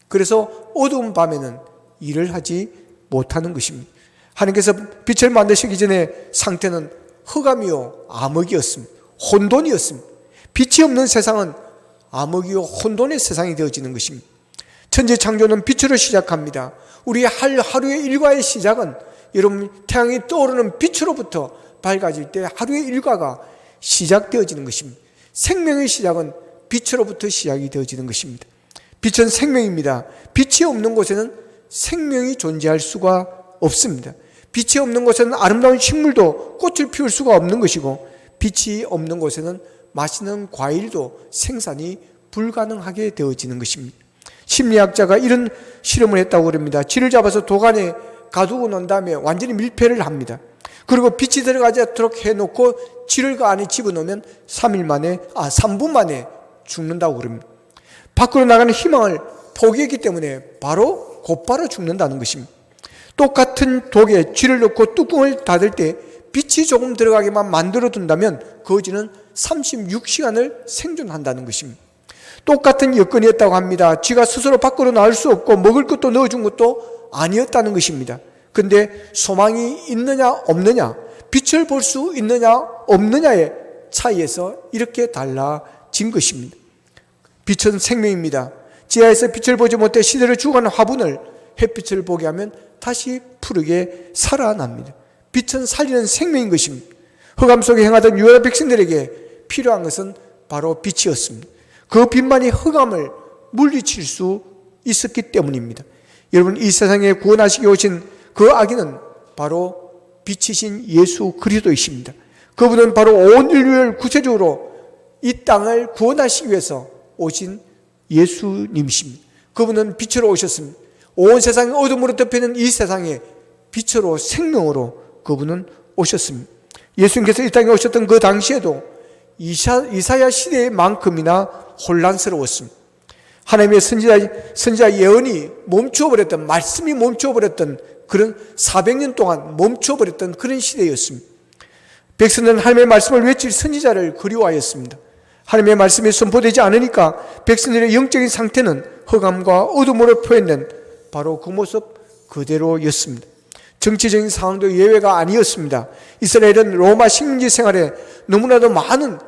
그래서 어두운 밤에는 일을 하지 못하는 것입니다. 하나님께서 빛을 만드시기 전에 상태는 흑암이요 암흑이었습니다. 혼돈이었습니다. 빛이 없는 세상은 암흑이요 혼돈의 세상이 되어지는 것입니다. 천지 창조는 빛으로 시작합니다. 우리 하루의 일과의 시작은 여러분 태양이 떠오르는 빛으로부터 밝아질 때 하루의 일과가 시작되어지는 것입니다. 생명의 시작은 빛으로부터 시작이 되어지는 것입니다. 빛은 생명입니다. 빛이 없는 곳에는 생명이 존재할 수가 없습니다. 빛이 없는 곳에는 아름다운 식물도 꽃을 피울 수가 없는 것이고 빛이 없는 곳에는 맛있는 과일도 생산이 불가능하게 되어지는 것입니다. 심리학자가 이런 실험을 했다고 합니다. 쥐를 잡아서 도관에 가두고 난 다음에 완전히 밀폐를 합니다. 그리고 빛이 들어가지 않도록 해놓고 쥐를 그 안에 집어넣으면 3분 만에 죽는다고 그럽니다. 밖으로 나가는 희망을 포기했기 때문에 곧바로 죽는다는 것입니다. 똑같은 독에 쥐를 넣고 뚜껑을 닫을 때 빛이 조금 들어가게만 만들어 둔다면 그 쥐는 36시간을 생존한다는 것입니다. 똑같은 여건이었다고 합니다. 쥐가 스스로 밖으로 나올 수 없고 먹을 것도 넣어준 것도 아니었다는 것입니다. 근데 소망이 있느냐 없느냐, 빛을 볼 수 있느냐 없느냐의 차이에서 이렇게 달라진 것입니다. 빛은 생명입니다. 지하에서 빛을 보지 못해 시대를 죽어가는 화분을 햇빛을 보게 하면 다시 푸르게 살아납니다. 빛은 살리는 생명인 것입니다. 흑암 속에 행하던 유다 백성들에게 필요한 것은 바로 빛이었습니다. 그 빛만이 흑암을 물리칠 수 있었기 때문입니다. 여러분, 이 세상에 구원하시기 오신 그 아기는 바로 빛이신 예수 그리스도이십니다. 그분은 바로 온 인류를 구체적으로 이 땅을 구원하시기 위해서 오신 예수님이십니다. 그분은 빛으로 오셨습니다. 온 세상이 어둠으로 덮여있는 이 세상에 빛으로 생명으로 그분은 오셨습니다. 예수님께서 이 땅에 오셨던 그 당시에도 이사야 시대만큼이나 혼란스러웠습니다. 하나님의 선지자 예언이 멈추어버렸던, 말씀이 멈추어버렸던 그런 400년 동안 멈추어버렸던 그런 시대였습니다. 백성들은 하나님의 말씀을 외칠 선지자를 그리워하였습니다. 하나님의 말씀이 선포되지 않으니까 백성들의 영적인 상태는 흑암과 어둠으로 표현된 바로 그 모습 그대로였습니다. 정치적인 상황도 예외가 아니었습니다. 이스라엘은 로마 식민지 생활에 너무나도 많은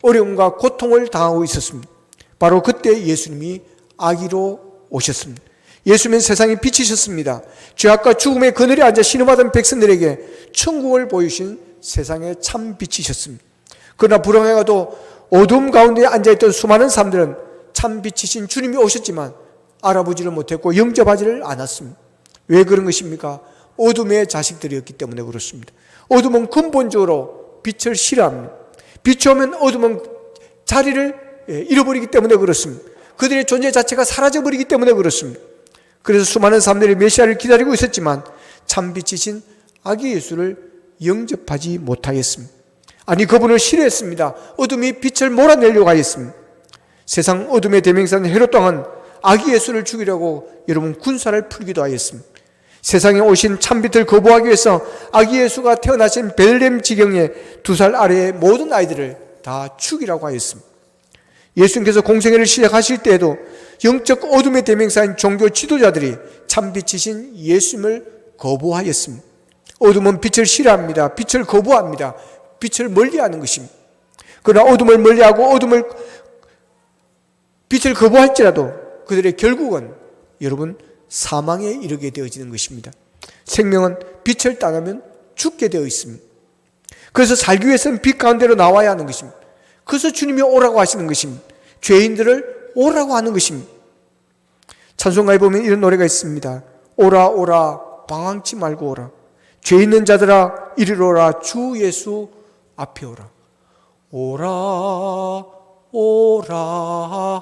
어려움과 고통을 당하고 있었습니다. 바로 그때 예수님이 아기로 오셨습니다. 예수님은 세상의 빛이셨습니다. 죄악과 죽음의 그늘에 앉아 신음하던 백성들에게 천국을 보이신 세상의 참 빛이셨습니다. 그러나 불행하게도 어둠 가운데 앉아있던 수많은 사람들은 참 빛이신 주님이 오셨지만 알아보지를 못했고 영접하지를 않았습니다. 왜 그런 것입니까? 어둠의 자식들이었기 때문에 그렇습니다. 어둠은 근본적으로 빛을 싫어합니다. 빛이 오면 어둠은 자리를 잃어버리기 때문에 그렇습니다. 그들의 존재 자체가 사라져버리기 때문에 그렇습니다. 그래서 수많은 사람들이 메시아를 기다리고 있었지만 참 빛이신 아기 예수를 영접하지 못하였습니다. 아니, 그분을 싫어했습니다. 어둠이 빛을 몰아내려고 하였습니다. 세상 어둠의 대명사는 헤롯 왕은 아기 예수를 죽이려고 여러분 군사를 풀기도 하였습니다. 세상에 오신 참빛을 거부하기 위해서 아기 예수가 태어나신 베들레헴 지경의 2살 아래의 모든 아이들을 다 죽이라고 하였습니다. 예수님께서 공생애를 시작하실 때에도 영적 어둠의 대명사인 종교 지도자들이 참빛이신 예수님을 거부하였습니다. 어둠은 빛을 싫어합니다. 빛을 거부합니다. 빛을 멀리하는 것입니다. 그러나 어둠을 멀리하고 빛을 거부할지라도 그들의 결국은 여러분 사망에 이르게 되어지는 것입니다. 생명은 빛을 따르면 죽게 되어 있습니다. 그래서 살기 위해서는 빛 가운데로 나와야 하는 것입니다. 그래서 주님이 오라고 하시는 것입니다. 죄인들을 오라고 하는 것입니다. 찬송가에 보면 이런 노래가 있습니다. 오라 오라 방황치 말고 오라. 죄 있는 자들아 이리로 오라. 주 예수 앞에 오라. 오라 오라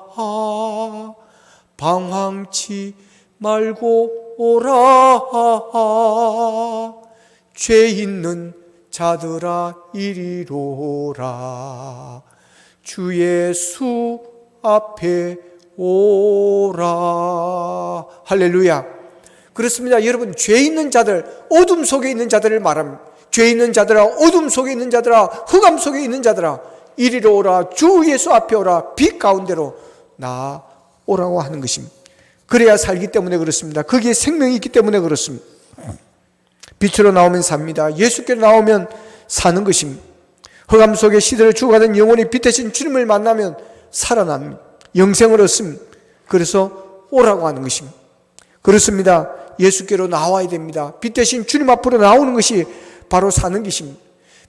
방황치 말고 오라. 죄 있는 자들아 이리로 오라. 주 예수 앞에 오라. 할렐루야. 그렇습니다. 여러분, 죄 있는 자들, 어둠 속에 있는 자들을 말합니다. 죄 있는 자들아, 어둠 속에 있는 자들아, 흑암 속에 있는 자들아 이리로 오라. 주 예수 앞에 오라. 빛 가운데로 나오라고 하는 것입니다. 그래야 살기 때문에 그렇습니다. 거기에 생명이 있기 때문에 그렇습니다. 빛으로 나오면 삽니다. 예수께로 나오면 사는 것입니다. 흑암 속에 시대를 죽어가는 영혼이 빛 대신 주님을 만나면 살아납니다. 영생을 얻습니다. 그래서 오라고 하는 것입니다. 그렇습니다. 예수께로 나와야 됩니다. 빛 대신 주님 앞으로 나오는 것이 바로 사는 것입니다.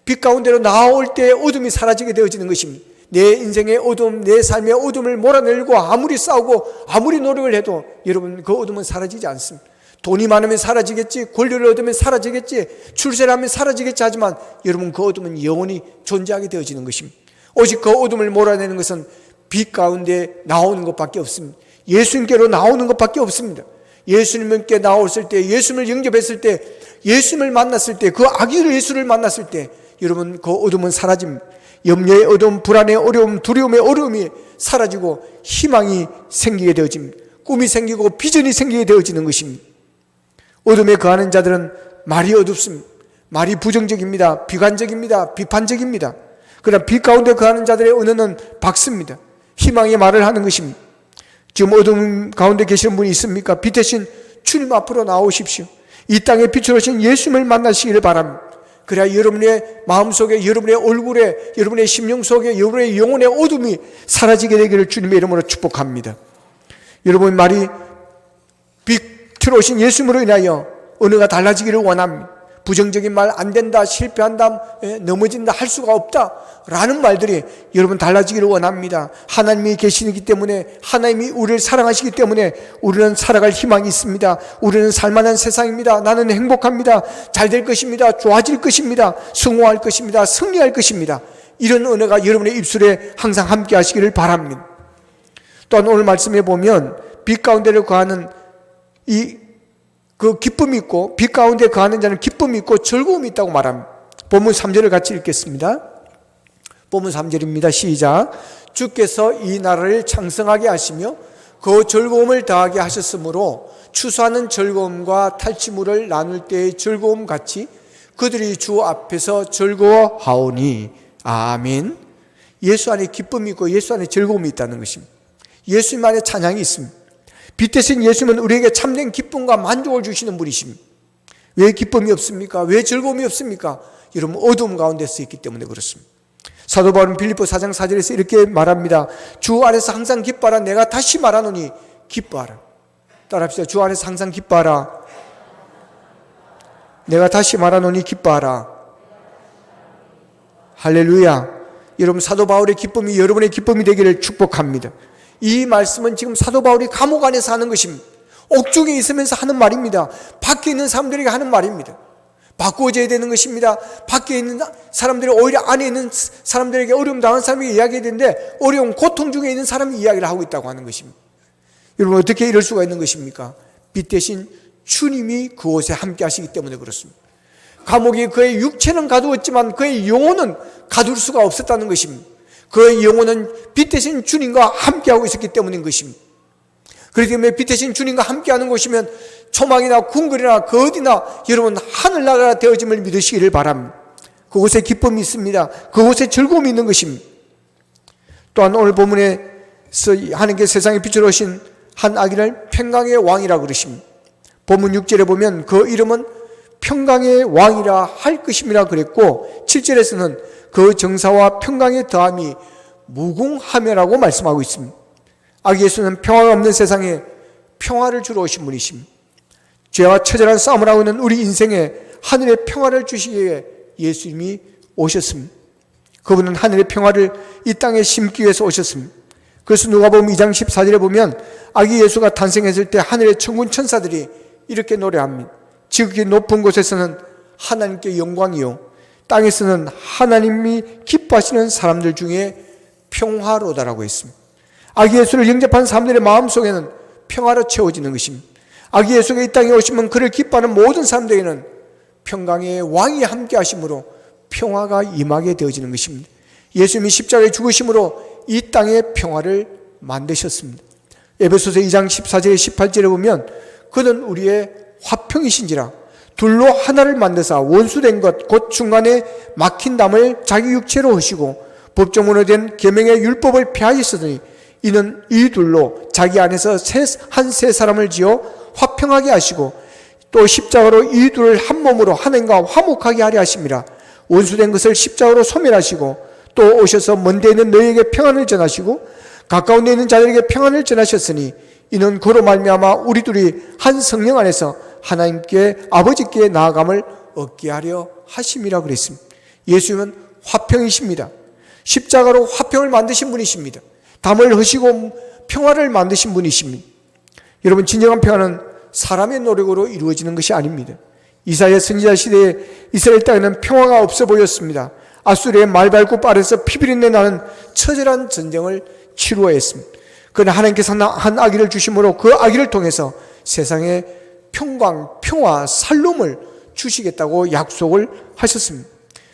빛 가운데로 나올 때 어둠이 사라지게 되어지는 것입니다. 내 인생의 어둠, 내 삶의 어둠을 몰아내려고 아무리 싸우고 아무리 노력을 해도 여러분 그 어둠은 사라지지 않습니다. 돈이 많으면 사라지겠지, 권리를 얻으면 사라지겠지, 출세를 하면 사라지겠지 하지만 여러분 그 어둠은 영원히 존재하게 되어지는 것입니다. 오직 그 어둠을 몰아내는 것은 빛 가운데 나오는 것밖에 없습니다. 예수님께로 나오는 것밖에 없습니다. 예수님께 나왔을 때, 예수님을 영접했을 때, 예수님을 만났을 때, 그 아기 예수를 만났을 때 여러분 그 어둠은 사라집니다. 염려의 어둠, 불안의 어려움, 두려움의 어려움이 사라지고 희망이 생기게 되어집니다. 꿈이 생기고 비전이 생기게 되어지는 것입니다. 어둠에 거하는 자들은 말이 어둡습니다. 말이 부정적입니다. 비관적입니다. 비판적입니다. 그러나 빛 가운데 거하는 자들의 언어는 밝습니다. 희망의 말을 하는 것입니다. 지금 어둠 가운데 계시는 분이 있습니까? 빛 대신 주님 앞으로 나오십시오. 이 땅에 빛으로 오신 예수님을 만나시기를 바랍니다. 그래야 여러분의 마음속에, 여러분의 얼굴에, 여러분의 심령 속에, 여러분의 영혼의 어둠이 사라지게 되기를 주님의 이름으로 축복합니다. 여러분 말이 빛으로 오신 예수님으로 인하여 언어가 달라지기를 원합니다. 부정적인 말 안 된다, 실패한다, 넘어진다, 할 수가 없다 라는 말들이 여러분 달라지기를 원합니다. 하나님이 계시기 때문에, 하나님이 우리를 사랑하시기 때문에 우리는 살아갈 희망이 있습니다. 우리는 살만한 세상입니다. 나는 행복합니다. 잘 될 것입니다. 좋아질 것입니다. 성공할 것입니다. 승리할 것입니다. 이런 언어가 여러분의 입술에 항상 함께 하시기를 바랍니다. 또한 오늘 말씀해 보면 빛 가운데를 거하는 그 기쁨이 있고, 빛 가운데 거하는 자는 기쁨이 있고 즐거움이 있다고 말합니다. 본문 3절을 같이 읽겠습니다. 본문 3절입니다. 시작. 주께서 이 나라를 창성하게 하시며 그 즐거움을 더하게 하셨으므로 추수하는 즐거움과 탈취물을 나눌 때의 즐거움 같이 그들이 주 앞에서 즐거워하오니. 아멘. 예수 안에 기쁨이 있고 예수 안에 즐거움이 있다는 것입니다. 예수님 안에 찬양이 있습니다. 빛 대신 예수님은 우리에게 참된 기쁨과 만족을 주시는 분이십니다. 왜 기쁨이 없습니까? 왜 즐거움이 없습니까? 여러분, 어두움 가운데서 있기 때문에 그렇습니다. 사도 바울은 빌립보 4장 4절에서 이렇게 말합니다. 주 안에서 항상 기뻐하라. 내가 다시 말하노니 기뻐하라. 따라합시다. 주 안에서 항상 기뻐하라. 내가 다시 말하노니 기뻐하라. 할렐루야. 여러분, 사도 바울의 기쁨이 여러분의 기쁨이 되기를 축복합니다. 이 말씀은 지금 사도 바울이 감옥 안에서 하는 것입니다. 옥중에 있으면서 하는 말입니다. 밖에 있는 사람들에게 하는 말입니다. 바꾸어져야 되는 것입니다. 밖에 있는 사람들이 오히려 안에 있는 사람들에게 어려움 당한 사람에게 이야기해야 되는데 어려움, 고통 중에 있는 사람이 이야기를 하고 있다고 하는 것입니다. 여러분, 어떻게 이럴 수가 있는 것입니까? 빛 대신 주님이 그곳에 함께 하시기 때문에 그렇습니다. 감옥에 그의 육체는 가두었지만 그의 영혼은 가둘 수가 없었다는 것입니다. 그의 영혼은 빛 대신 주님과 함께하고 있었기 때문인 것입니다. 그렇기 때문에 빛 대신 주님과 함께하는 곳이면 초막이나 궁궐이나 그 어디나 여러분 하늘나라가 되어짐을 믿으시기를 바랍니다. 그곳에 기쁨이 있습니다. 그곳에 즐거움이 있는 것입니다. 또한 오늘 본문에서 하나님께 세상에 빛으로 오신 한 아기를 평강의 왕이라고 그러십니다. 본문 6절에 보면 그 이름은 평강의 왕이라 할 것임이라 그랬고 7절에서는 그 정사와 평강의 더함이 무궁하며라고 말씀하고 있습니다. 아기 예수는 평화가 없는 세상에 평화를 주러 오신 분이십니다. 죄와 처절한 싸움을 하고 있는 우리 인생에 하늘의 평화를 주시기 위해 예수님이 오셨습니다. 그분은 하늘의 평화를 이 땅에 심기 위해서 오셨습니다. 그래서 누가복음 2장 14절에 보면 아기 예수가 탄생했을 때 하늘의 천군 천사들이 이렇게 노래합니다. 지극히 높은 곳에서는 하나님께 영광이요 땅에서는 하나님이 기뻐하시는 사람들 중에 평화로다라고 했습니다. 아기 예수를 영접한 사람들의 마음속에는 평화로 채워지는 것입니다. 아기 예수가 이 땅에 오시면 그를 기뻐하는 모든 사람들에게는 평강의 왕이 함께 하심으로 평화가 임하게 되어지는 것입니다. 예수님이 십자가에 죽으심으로 이 땅에 평화를 만드셨습니다. 에베소서 2장 14절에 18절에 보면 그는 우리의 화평이신지라 둘로 하나를 만드사 원수된 것 곧 중간에 막힌 담을 자기 육체로 하시고 법정으로 된 계명의 율법을 폐하였으니 이는 이 둘로 자기 안에서 한 세 사람을 지어 화평하게 하시고 또 십자가로 이 둘을 한 몸으로 하나님과 화목하게 하려 하심이라. 원수된 것을 십자가로 소멸하시고 또 오셔서 먼 데 있는 너희에게 평안을 전하시고 가까운 데 있는 자들에게 평안을 전하셨으니 이는 그로 말미암아 우리 둘이 한 성령 안에서 하나님께 아버지께 나아감을 얻게 하려 하심이라 그랬습니다. 예수님은 화평이십니다. 십자가로 화평을 만드신 분이십니다. 담을 허시고 평화를 만드신 분이십니다. 여러분, 진정한 평화는 사람의 노력으로 이루어지는 것이 아닙니다. 이사야 선지자 시대에 이스라엘 땅에는 평화가 없어 보였습니다. 아수르의 말 밝고 빠르서 피비린내 나는 처절한 전쟁을 치루어야 했습니다. 그러나 하나님께서 한 아기를 주심으로 그 아기를 통해서 세상에 평강, 평화, 살롬을 주시겠다고 약속을 하셨습니다.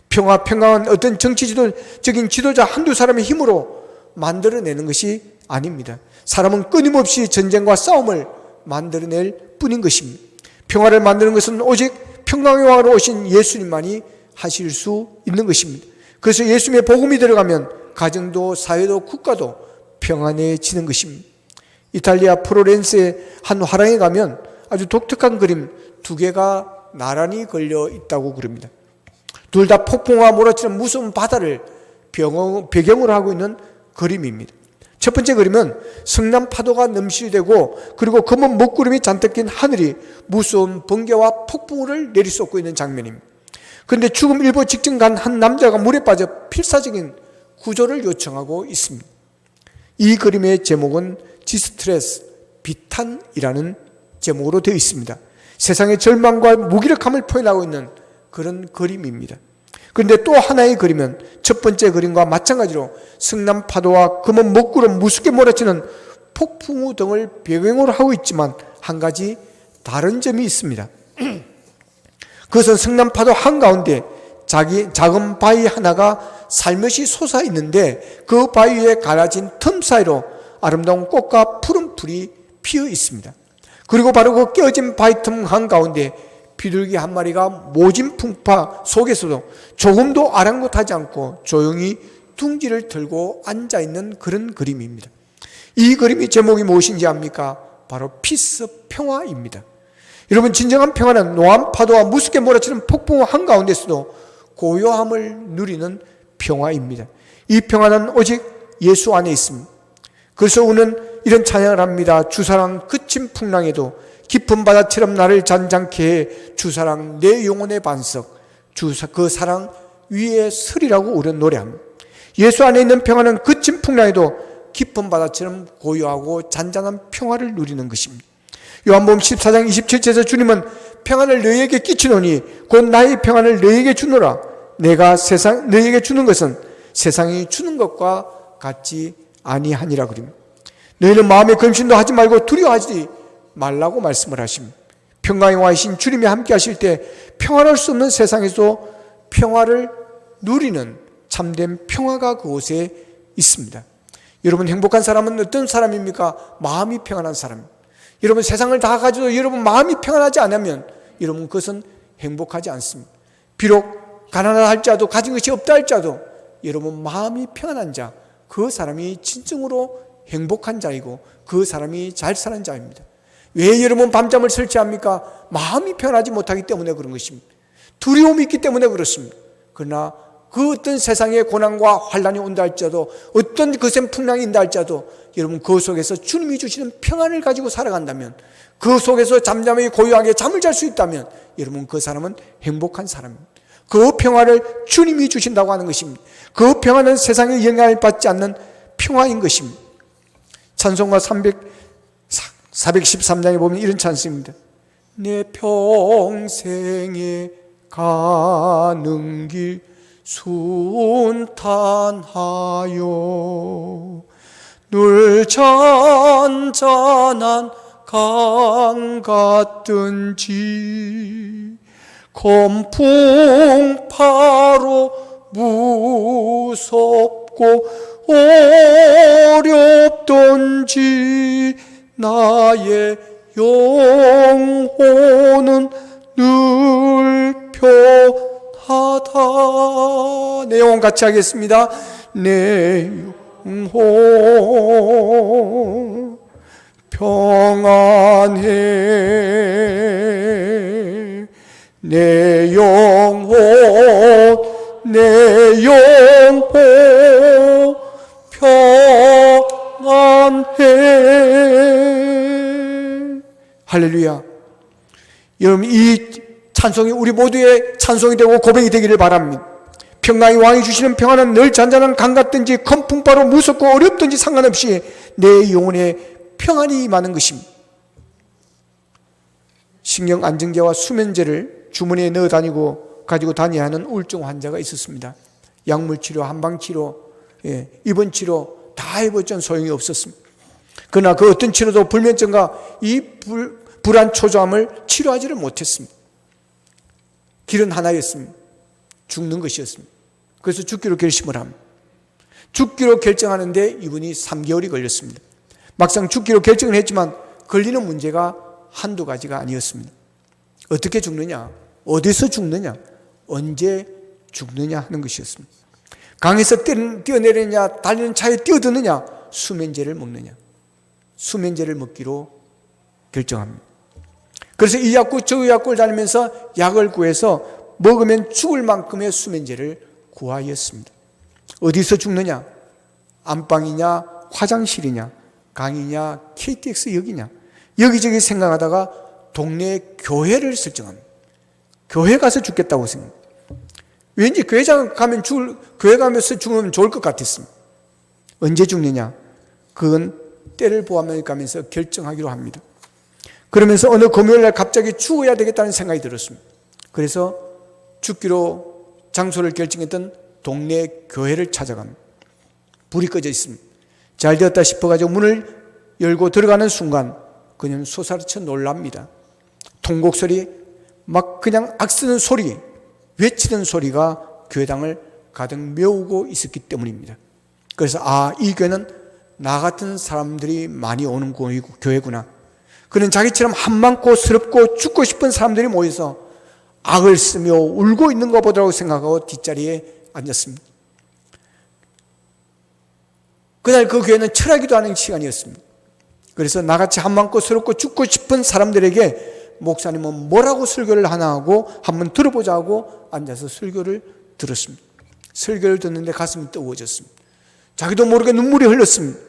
평강은 어떤 정치적인 지도자 한두 사람의 힘으로 만들어내는 것이 아닙니다. 사람은 끊임없이 전쟁과 싸움을 만들어낼 뿐인 것입니다. 평화를 만드는 것은 오직 평강의 왕으로 오신 예수님만이 하실 수 있는 것입니다. 그래서 예수님의 복음이 들어가면 가정도 사회도 국가도 평안해지는 것입니다. 이탈리아 프로렌스의 한 화랑에 가면 아주 독특한 그림 두 개가 나란히 걸려 있다고 그럽니다. 둘 다 폭풍과 몰아치는 무서운 바다를 배경으로 하고 있는 그림입니다. 첫 번째 그림은 성난 파도가 넘실되고 그리고 검은 먹구름이 잔뜩 낀 하늘이 무서운 번개와 폭풍우를 내리쏟고 있는 장면입니다. 그런데 죽음 일보 직전 간 한 남자가 물에 빠져 필사적인 구조를 요청하고 있습니다. 이 그림의 제목은 디스트레스, 비탄이라는 제목으로 되어 있습니다. 세상의 절망과 무기력함을 표현하고 있는 그런 그림입니다. 그런데 또 하나의 그림은 첫 번째 그림과 마찬가지로 성난 파도와 검은 먹구름, 무섭게 몰아치는 폭풍우 등을 배경으로 하고 있지만 한 가지 다른 점이 있습니다. 그것은 성난 파도 한가운데 작은 바위 하나가 살며시 솟아 있는데 그 바위에 갈라진 틈 사이로 아름다운 꽃과 푸른 풀이 피어 있습니다. 그리고 바로 그 깨어진 바위 틈 한가운데 비둘기 한 마리가 모진 풍파 속에서도 조금도 아랑곳하지 않고 조용히 둥지를 들고 앉아있는 그런 그림입니다. 이 그림의 제목이 무엇인지 압니까? 바로 피스, 평화입니다. 여러분, 진정한 평화는 노한 파도와 무섭게 몰아치는 폭풍우 한가운데서도 고요함을 누리는 평화입니다. 이 평화는 오직 예수 안에 있습니다. 그래서 우리는 이런 찬양을 합니다. 주사랑 그친 풍랑에도 깊은 바다처럼 나를 잔잔케 해 주사랑 내 영혼의 반석, 그 사랑 위에 서리라고 우리는 노래합니다. 예수 안에 있는 평화는 그친 풍랑에도 깊은 바다처럼 고요하고 잔잔한 평화를 누리는 것입니다. 요한복음 14장 27절에서 주님은 평안을 너희에게 끼치노니 곧 나의 평안을 너희에게 주노라. 내가 너희에게 주는 것은 세상이 주는 것과 같지 아니하니라 그립니다. 너희는 마음에 근심도 하지 말고 두려워하지 말라고 말씀을 하십니다. 평강에 와 계신 주님이 함께 하실 때 평안할 수 없는 세상에서 평화를 누리는 참된 평화가 그곳에 있습니다. 여러분, 행복한 사람은 어떤 사람입니까? 마음이 평안한 사람. 여러분, 세상을 다 가지고 여러분 마음이 평안하지 않으면 여러분 그것은 행복하지 않습니다. 비록 가난하다 할지라도 가진 것이 없다 할지라도 여러분 마음이 평안한 자, 그 사람이 진정으로 행복한 자이고 그 사람이 잘 사는 자입니다. 왜 여러분 밤잠을 설치합니까? 마음이 편하지 못하기 때문에 그런 것입니다. 두려움이 있기 때문에 그렇습니다. 그러나 그 어떤 세상의 고난과 환난이 온다 할지라도 어떤 거센 풍랑이 있다 할지라도 여러분 그 속에서 주님이 주시는 평안을 가지고 살아간다면, 그 속에서 잠잠하게 고요하게 잠을 잘 수 있다면 여러분 그 사람은 행복한 사람입니다. 그 평화를 주님이 주신다고 하는 것입니다. 그 평화는 세상의 영향을 받지 않는 평화인 것입니다. 찬송가 413장에 보면 이런 찬송입니다. 내 평생에 가는 길 순탄하여 늘 잔잔한 강 같든지 검풍파로 무섭고 어렵던지 나의 영혼은 늘 편하다. 내 영혼 같이 하겠습니다. 내 영혼 평안해. 내 영혼 평안해. 할렐루야. 여러분, 이 찬송이 우리 모두의 찬송이 되고 고백이 되기를 바랍니다. 평강의 왕이 주시는 평안은 늘 잔잔한 강 같든지 큰 풍파로 무섭고 어렵든지 상관없이 내 영혼에 평안이 임하는 것입니다. 신경 안정제와 수면제를 주머니에 넣어 다니고 가지고 다녀야 하는 우울증 환자가 있었습니다. 약물치료, 한방치료, 입원치료 다 해봤지만 소용이 없었습니다. 그러나 그 어떤 치료도 불면증과 이 불안 초조함을 치료하지를 못했습니다. 길은 하나였습니다. 죽는 것이었습니다. 그래서 죽기로 결심을 합니다. 죽기로 결정하는데 이분이 3개월이 걸렸습니다. 막상 죽기로 결정을 했지만 걸리는 문제가 한두 가지가 아니었습니다. 어떻게 죽느냐, 어디서 죽느냐, 언제 죽느냐 하는 것이었습니다. 강에서 뛰어내리느냐, 달리는 차에 뛰어드느냐, 수면제를 먹느냐. 수면제를 먹기로 결정합니다. 그래서 이 약국 저 약국을 다니면서 약을 구해서 먹으면 죽을 만큼의 수면제를 구하였습니다. 어디서 죽느냐? 안방이냐, 화장실이냐, 강의냐, KTX역이냐, 여기저기 생각하다가 동네 교회를 설정합니다. 교회 가서 죽겠다고 생각합니다. 왠지 교회 가면서 죽으면 좋을 것 같았습니다. 언제 죽느냐? 그건 때를 보아가면서 결정하기로 합니다. 그러면서 어느 금요일날 갑자기 죽어야 되겠다는 생각이 들었습니다. 그래서 죽기로 장소를 결정했던 동네 교회를 찾아갑니다. 불이 꺼져 있습니다. 잘 되었다 싶어가지고 문을 열고 들어가는 순간 그녀는 솟아쳐 놀랍니다. 통곡 소리, 막 그냥 악쓰는 소리, 외치는 소리가 교회당을 가득 메우고 있었기 때문입니다. 그래서 이 교회는 나 같은 사람들이 많이 오는 교회구나. 그는 자기처럼 한많고 스럽고 죽고 싶은 사람들이 모여서 악을 쓰며 울고 있는 것보다라고 생각하고 뒷자리에 앉았습니다. 그날 그 교회는 철학기도 하는 시간이었습니다. 그래서 나같이 한많고 스럽고 죽고 싶은 사람들에게 목사님은 뭐라고 설교를 하나 하고 한번 들어보자 하고 앉아서 설교를 들었습니다. 설교를 듣는데 가슴이 뜨거워졌습니다. 자기도 모르게 눈물이 흘렀습니다.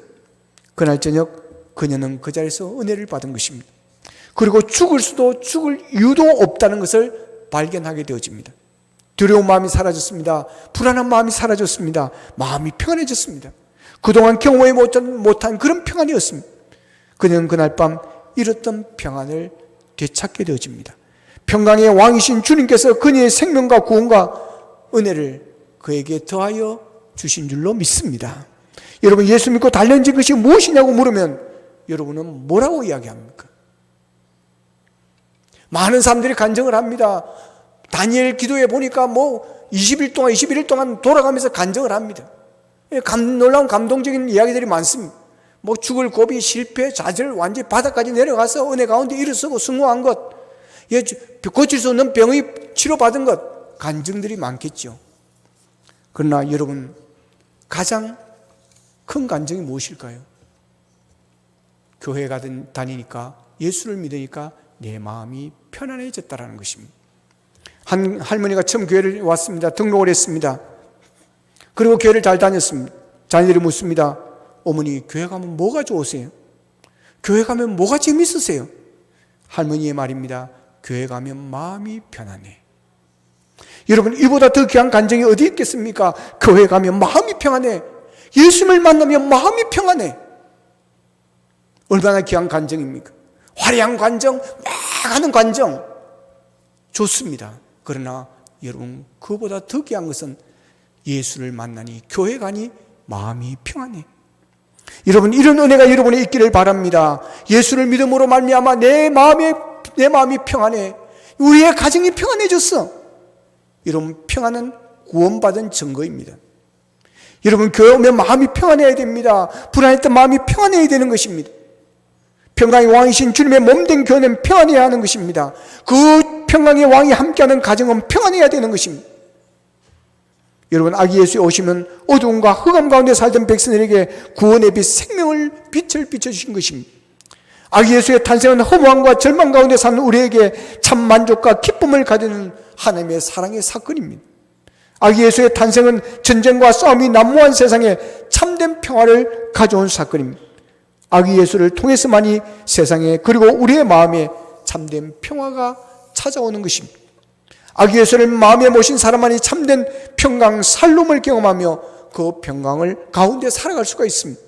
그날 저녁 그녀는 그 자리에서 은혜를 받은 것입니다. 그리고 죽을 이유도 없다는 것을 발견하게 되어집니다. 두려운 마음이 사라졌습니다. 불안한 마음이 사라졌습니다. 마음이 평안해졌습니다. 그동안 경험하지 못한 그런 평안이었습니다. 그녀는 그날 밤 잃었던 평안을 되찾게 되어집니다. 평강의 왕이신 주님께서 그녀의 생명과 구원과 은혜를 그에게 더하여 주신 줄로 믿습니다. 여러분, 예수 믿고 단련진 것이 무엇이냐고 물으면 여러분은 뭐라고 이야기합니까? 많은 사람들이 간증을 합니다. 다니엘 기도에 보니까 21일 동안 돌아가면서 간증을 합니다. 놀라운 감동적인 이야기들이 많습니다. 죽을 고비, 실패, 좌절, 완전히 바닥까지 내려가서 은혜 가운데 일어서고 승화한 것, 고칠 수 없는 병의 치료받은 것, 간증들이 많겠죠. 그러나 여러분, 가장 큰 간증이 무엇일까요? 교회 다니니까, 예수를 믿으니까 내 마음이 편안해졌다는 것입니다. 한 할머니가 처음 교회를 왔습니다. 등록을 했습니다. 그리고 교회를 잘 다녔습니다. 자녀들이 묻습니다. 어머니, 교회 가면 뭐가 좋으세요? 교회 가면 뭐가 재밌으세요? 할머니의 말입니다. 교회 가면 마음이 편안해. 여러분, 이보다 더 귀한 간증이 어디 있겠습니까? 교회 가면 마음이 편안해. 예수님을 만나면 마음이 편안해. 얼마나 귀한 간증입니까? 화려한 간증, 막 하는 간증 좋습니다. 그러나 여러분, 그보다 더 귀한 것은 예수를 만나니, 교회 가니 마음이 평안해. 여러분, 이런 은혜가 여러분에 있기를 바랍니다. 예수를 믿음으로 말미암아 내 마음이 평안해. 우리의 가정이 평안해졌어. 여러분, 평안은 구원받은 증거입니다. 여러분, 교회 오면 마음이 평안해야 됩니다. 불안했던 마음이 평안해야 되는 것입니다. 평강의 왕이신 주님의 몸된 교회는 평안해야 하는 것입니다. 그 평강의 왕이 함께하는 가정은 평안해야 되는 것입니다. 여러분, 아기 예수에 오시면 어두움과 흑암 가운데 살던 백성들에게 구원의 빛, 생명을 빛을 비춰주신 것입니다. 아기 예수의 탄생은 허무함과 절망 가운데 사는 우리에게 참 만족과 기쁨을 가지는 하나님의 사랑의 사건입니다. 아기 예수의 탄생은 전쟁과 싸움이 난무한 세상에 참된 평화를 가져온 사건입니다. 아기 예수를 통해서만이 세상에, 그리고 우리의 마음에 참된 평화가 찾아오는 것입니다. 아기 예수를 마음에 모신 사람만이 참된 평강, 살림을 경험하며 그 평강을 가운데 살아갈 수가 있습니다.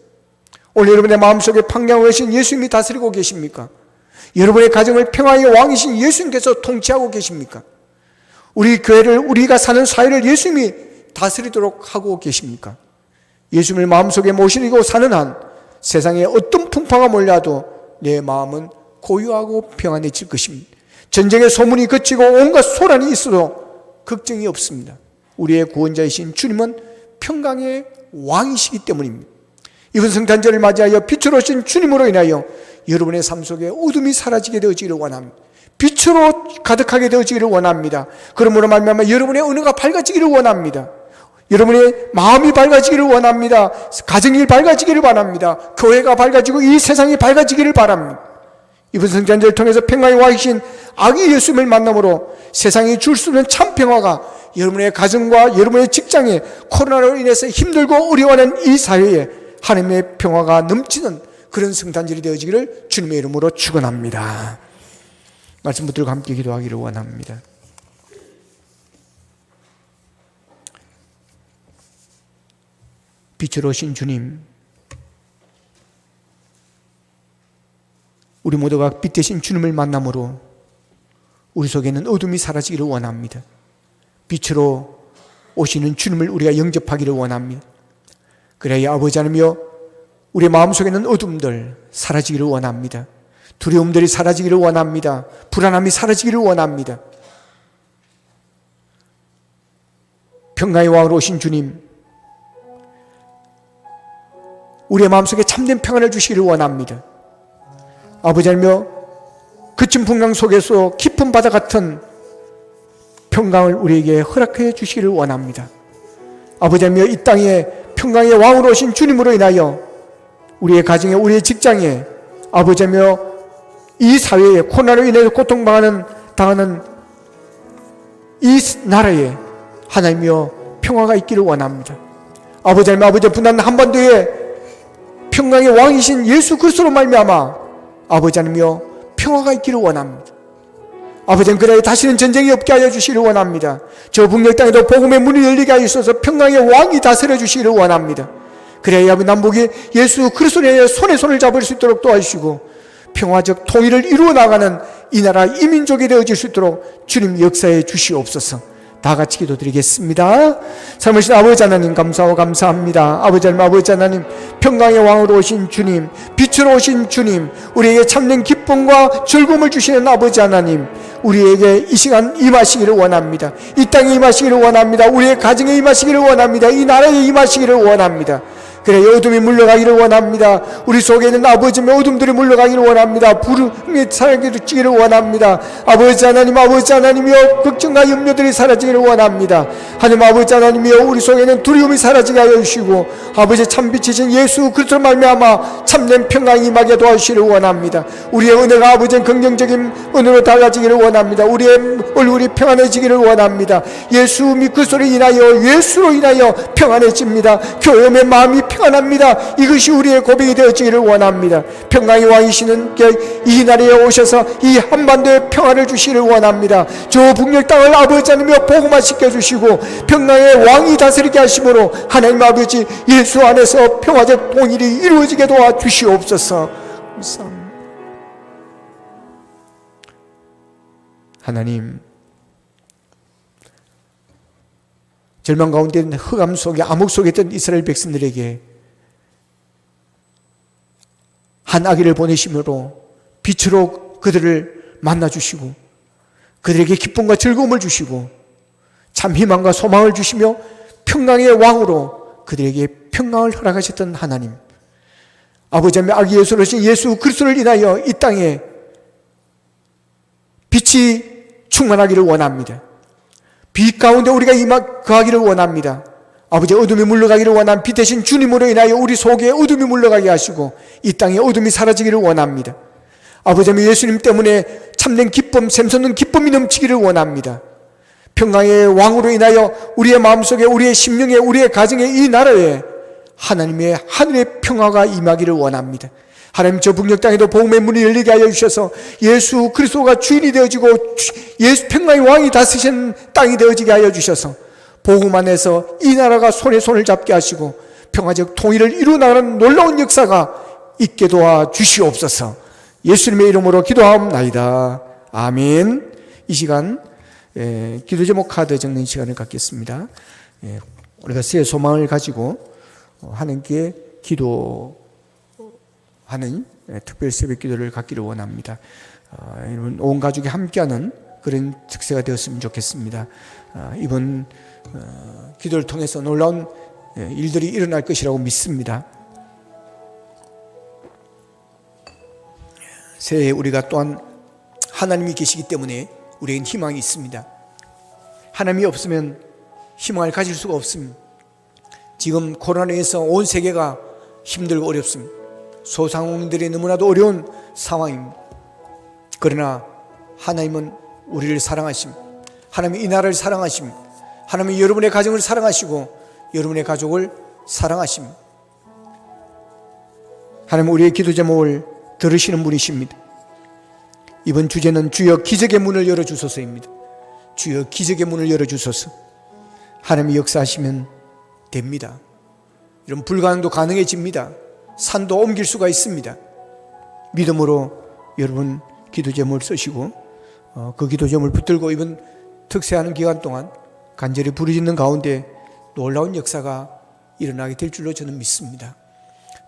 오늘 여러분의 마음속에 평강을 하신 예수님이 다스리고 계십니까? 여러분의 가정을 평화의 왕이신 예수님께서 통치하고 계십니까? 우리 교회를, 우리가 사는 사회를 예수님이 다스리도록 하고 계십니까? 예수님을 마음속에 모시고 사는 한 세상에 어떤 풍파가 몰려도 내 마음은 고요하고 평안해질 것입니다. 전쟁의 소문이 그치고 온갖 소란이 있어도 걱정이 없습니다. 우리의 구원자이신 주님은 평강의 왕이시기 때문입니다. 이번 성탄절을 맞이하여 빛으로 오신 주님으로 인하여 여러분의 삶 속에 어둠이 사라지게 되어지기를 원합니다. 빛으로 가득하게 되어지기를 원합니다. 그러므로 말미암아 여러분의 은혜가 밝아지기를 원합니다. 여러분의 마음이 밝아지기를 원합니다. 가정이 밝아지기를 바랍니다. 교회가 밝아지고 이 세상이 밝아지기를 바랍니다. 이번 성탄절을 통해서 평강의 왕이신 아기 예수님을 만남으로 세상이 줄 수 있는 참 평화가 여러분의 가정과 여러분의 직장에 코로나로 인해서 힘들고 어려워하는 이 사회에 하나님의 평화가 넘치는 그런 성탄절이 되어지기를 주님의 이름으로 축원합니다. 말씀 붙들고 함께 기도하기를 원합니다. 빛으로 오신 주님, 우리 모두가 빛 대신 주님을 만남으로 우리 속에는 어둠이 사라지기를 원합니다. 빛으로 오시는 주님을 우리가 영접하기를 원합니다. 그래야 아버지 하나님이여, 우리 마음속에는 어둠들 사라지기를 원합니다. 두려움들이 사라지기를 원합니다. 불안함이 사라지기를 원합니다. 평강의 왕으로 오신 주님, 우리의 마음속에 참된 평안을 주시기를 원합니다. 아버지 하나님이여, 그친 풍랑 속에서 깊은 바다 같은 평강을 우리에게 허락해 주시기를 원합니다. 아버지 하나님이여, 이 땅에 평강의 왕으로 오신 주님으로 인하여 우리의 가정에, 우리의 직장에, 아버지 하나님이여, 이 사회에 코로나로 인해서 고통당하는 이 나라에 하나님이여 평화가 있기를 원합니다. 아버지 하나님, 아버지 분단 한반도에 평강의 왕이신 예수 그리스도로 말미암아 아버지 하나님이여 평화가 있기를 원합니다. 아버지 하나님, 그래 다시는 전쟁이 없게 하여 주시기를 원합니다. 저 북녘 땅에도 복음의 문이 열리게 하여 주셔서 평강의 왕이 다스려 주시기를 원합니다. 그래야 남북이 예수 그리스도의 손에 손을 잡을 수 있도록 도와주시고 평화적 통일을 이루어 나가는 이 나라 이민족이 되어질 수 있도록 주님 역사해 주시옵소서. 다 같이 기도드리겠습니다. 참으신 아버지 하나님, 감사하고 감사합니다. 아버지 하나님, 아버지 하나님, 평강의 왕으로 오신 주님, 빛으로 오신 주님, 우리에게 참된 기쁨과 즐거움을 주시는 아버지 하나님, 우리에게 이 시간 임하시기를 원합니다. 이 땅에 임하시기를 원합니다. 우리의 가정에 임하시기를 원합니다. 이 나라에 임하시기를 원합니다. 그래, 어둠이 물러가기를 원합니다. 우리 속에 있는 아버지의 어둠들이 물러가기를 원합니다. 불음이 사라지기를 원합니다. 아버지 하나님이여, 걱정과 염려들이 사라지기를 원합니다. 하나님 아버지 하나님이여, 우리 속에 있는 두려움이 사라지게 하여 주시고 아버지 참빛이신 예수 그리스도 말미암아 참된 평강이 임하게 도와주시기를 원합니다. 우리의 은혜가 아버지의 긍정적인 은혜로 달라지기를 원합니다. 우리의 얼굴이 평안해지기를 원합니다. 예수 그리스도로 인하여, 예수로 인하여 평안해집니다. 교회의 마음이 평안합니다. 이것이 우리의 고백이 되어지기를 원합니다. 평강의 왕이시는 이 나라에 오셔서 이 한반도에 평안을 주시기를 원합니다. 저 북녘 땅을 아버지 하나님이여 복음화시켜 주시고 평강의 왕이 다스리게 하심으로 하나님 아버지 예수 안에서 평화적 통일이 이루어지게 도와주시옵소서. 감사합니다. 하나님, 절망 가운데 있는 흑암 속에, 암흑 속에 있던 이스라엘 백성들에게 한 아기를 보내심으로 빛으로 그들을 만나주시고 그들에게 기쁨과 즐거움을 주시고 참 희망과 소망을 주시며 평강의 왕으로 그들에게 평강을 허락하셨던 하나님, 아버지 하나님, 아기 예수로 오신 예수 그리스도를 인하여 이 땅에 빛이 충만하기를 원합니다. 빛 가운데 우리가 거하기를 원합니다. 아버지, 어둠이 물러가기를 원한 빛 대신 주님으로 인하여 우리 속에 어둠이 물러가게 하시고 이 땅에 어둠이 사라지기를 원합니다. 아버지, 예수님 때문에 참된 기쁨, 샘솟는 기쁨이 넘치기를 원합니다. 평강의 왕으로 인하여 우리의 마음속에, 우리의 심령에, 우리의 가정에, 이 나라에 하나님의 하늘의 평화가 임하기를 원합니다. 하나님, 저 북녘 땅에도 복음의 문이 열리게 하여 주셔서 예수 그리스도가 주인이 되어지고 예수 평강의 왕이 다스리신 땅이 되어지게 하여 주셔서 복음 안에서 이 나라가 손에 손을 잡게 하시고 평화적 통일을 이루어 나가는 놀라운 역사가 있게 도와 주시옵소서. 예수님의 이름으로 기도하옵나이다. 아멘. 이 시간 기도 제목 카드 적는 시간을 갖겠습니다. 우리가 새 소망을 가지고 하나님께 기도하는 특별 새벽 기도를 갖기를 원합니다. 여러분, 온 가족이 함께하는 그런 특세가 되었으면 좋겠습니다. 이번 기도를 통해서 놀라운 일들이 일어날 것이라고 믿습니다. 새해 우리가 또한 하나님이 계시기 때문에 우리에겐 희망이 있습니다. 하나님이 없으면 희망을 가질 수가 없습니다. 지금 코로나에서 온 세계가 힘들고 어렵습니다. 소상공인들이 너무나도 어려운 상황입니다. 그러나 하나님은 우리를 사랑하십니다. 하나님이 이 나라를 사랑하십니다. 하나님이 여러분의 가정을 사랑하시고 여러분의 가족을 사랑하십니다. 하나님, 우리의 기도 제목을 들으시는 분이십니다. 이번 주제는 주여 기적의 문을 열어주소서입니다. 주여 기적의 문을 열어주소서. 하나님이 역사하시면 됩니다. 이런 불가능도 가능해집니다. 산도 옮길 수가 있습니다. 믿음으로 여러분 기도 제목을 쓰시고 그 기도 제목을 붙들고 이번 특세하는 기간 동안 간절히 부르짖는 가운데 놀라운 역사가 일어나게 될 줄로 저는 믿습니다.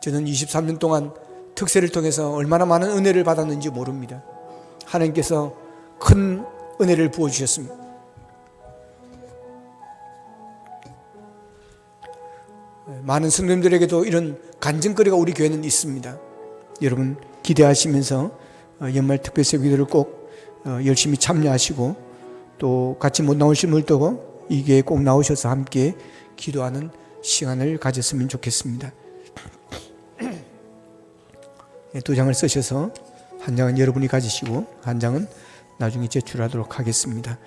저는 23년 동안 특세를 통해서 얼마나 많은 은혜를 받았는지 모릅니다. 하나님께서 큰 은혜를 부어주셨습니다. 많은 성도님들에게도 이런 간증거리가 우리 교회는 있습니다. 여러분 기대하시면서 연말 특별세 기도를 꼭 열심히 참여하시고 또 같이 못 나오신 분들도 이 교회에 꼭 나오셔서 함께 기도하는 시간을 가졌으면 좋겠습니다. 두 장을 쓰셔서 한 장은 여러분이 가지시고 한 장은 나중에 제출하도록 하겠습니다.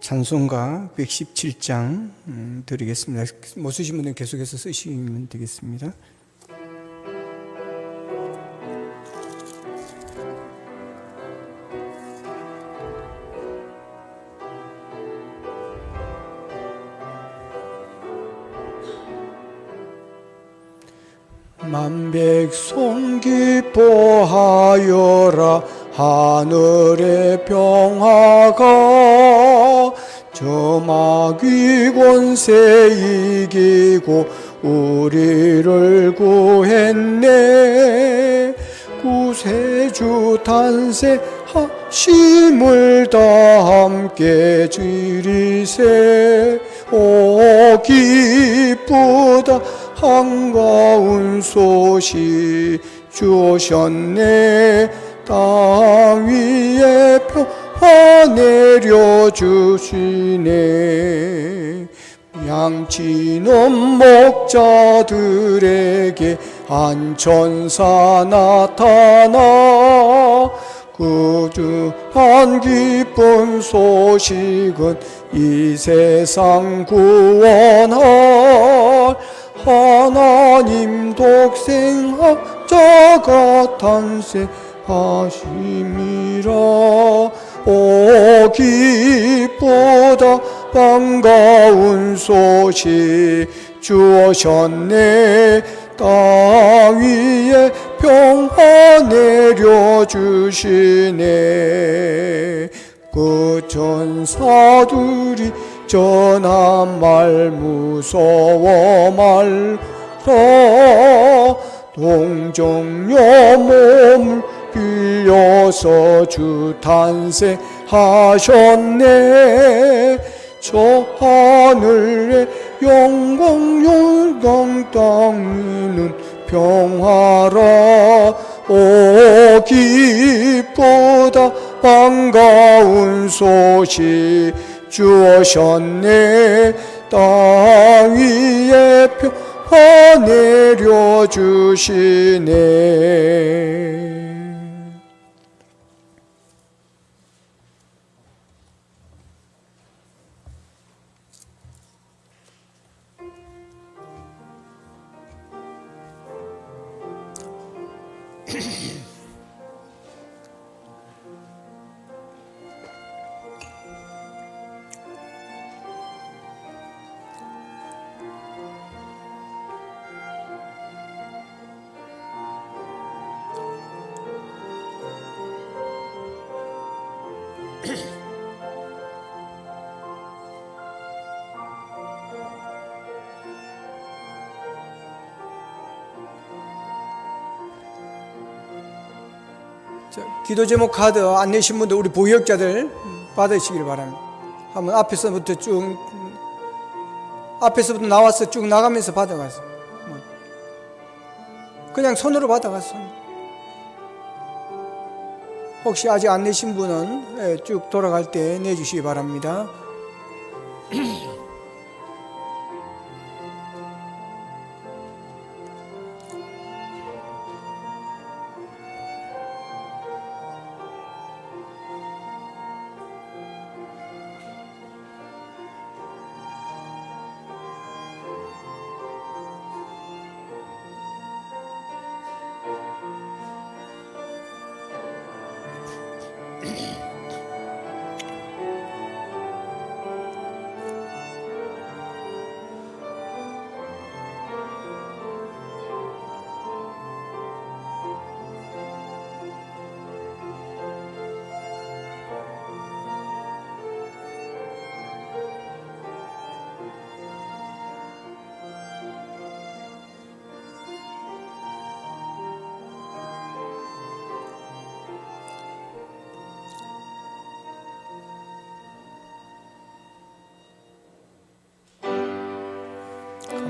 찬송가 117장 드리겠습니다. 못 쓰신 분들은 계속해서 쓰시면 되겠습니다. 만백성 기뻐하여라. 하늘의 평화가 저 마귀 권세 이기고 우리를 구했네. 구세주 탄생하심을 다 함께 지리세. 오 기쁘다 한가운 소식 주셨네. 땅 위에 평화 내려주시네. 양치는 목자들에게 한 천사 나타나 그주한 기쁜 소식은 이 세상 구원할 하나님 독생자가 탄생하심이라. 오 기쁘다 반가운 소식 주셨네. 땅 위에 평화 내려주시네. 그 천사들이 전한 말 무서워 말라. 동정녀 몸을 빌려서 주 탄생하셨네. 저 하늘에 영광 땅 위는 평화라. 오 기쁘다 반가운 소식 주셨네. 땅 위에 평화 내려주시네. 자, 기도 제목 카드 안 내신 분들 우리 보역자들 받으시길 바랍니다. 한번 앞에서부터 나와서 쭉 나가면서 받아가서 그냥 손으로 받아가서. 혹시 아직 안 내신 분은 쭉 돌아갈 때 내주시기 바랍니다.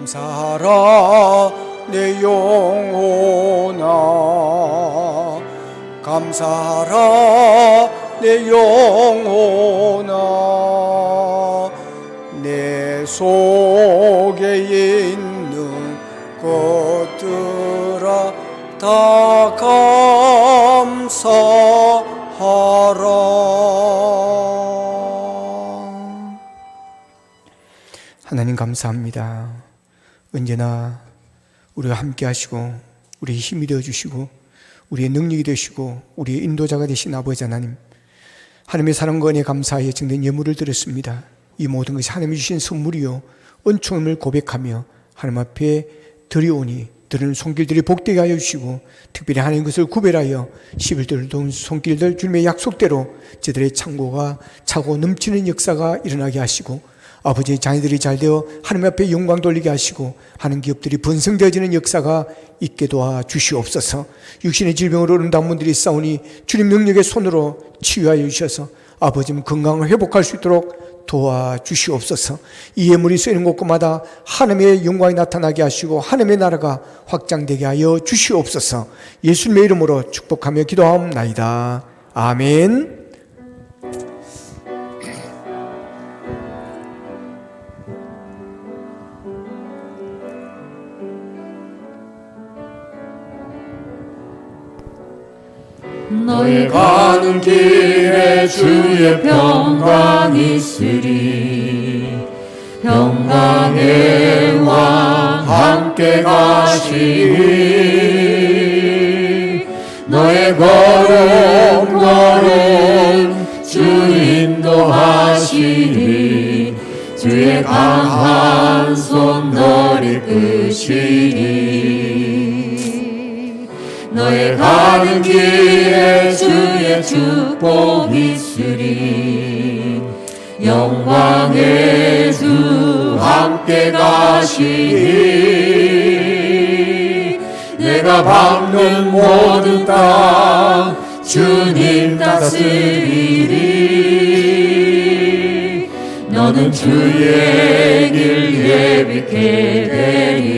감사하라 내 영혼아. 감사하라 내 영혼아. 내 속에 있는 것들아 다 감사하라. 하나님 감사합니다. 언제나 우리와 함께 하시고 우리의 힘이 되어주시고 우리의 능력이 되시고 우리의 인도자가 되신 아버지 하나님, 하나님의 사랑과 은혜에 감사하여 증된 예물을 드렸습니다. 이 모든 것이 하나님이 주신 선물이요 은총임을 고백하며 하나님 앞에 드려오니 들은 손길들이 복되게 하여 주시고 특별히 하나님 것을 구별하여 11들 손길들 주님의 약속대로 저들의 창고가 차고 넘치는 역사가 일어나게 하시고 아버지의 자녀들이 잘되어 하나님 앞에 영광 돌리게 하시고 하는 기업들이 번성되어지는 역사가 있게 도와 주시옵소서. 육신의 질병으로 어른다운 분들이 싸우니 주님 능력의 손으로 치유하여 주셔서 아버지는 건강을 회복할 수 있도록 도와주시옵소서. 이 예물이 쓰이는 곳마다 하나님의 영광이 나타나게 하시고 하나님의 나라가 확장되게 하여 주시옵소서. 예수님의 이름으로 축복하며 기도하옵나이다. 아멘. 너희 가는 길에 주의 평강 있으리. 평강의 왕 함께 가시리. 너의 걸음 주 인도하시리. 주의 강한 손 너를 이끄시리. 너의 가는 길에 주의 축복 있으리. 영광의 주 함께 가시리. 내가 밟는 모든 땅 주님 다스리리. 너는 주의 길 예비케 되리.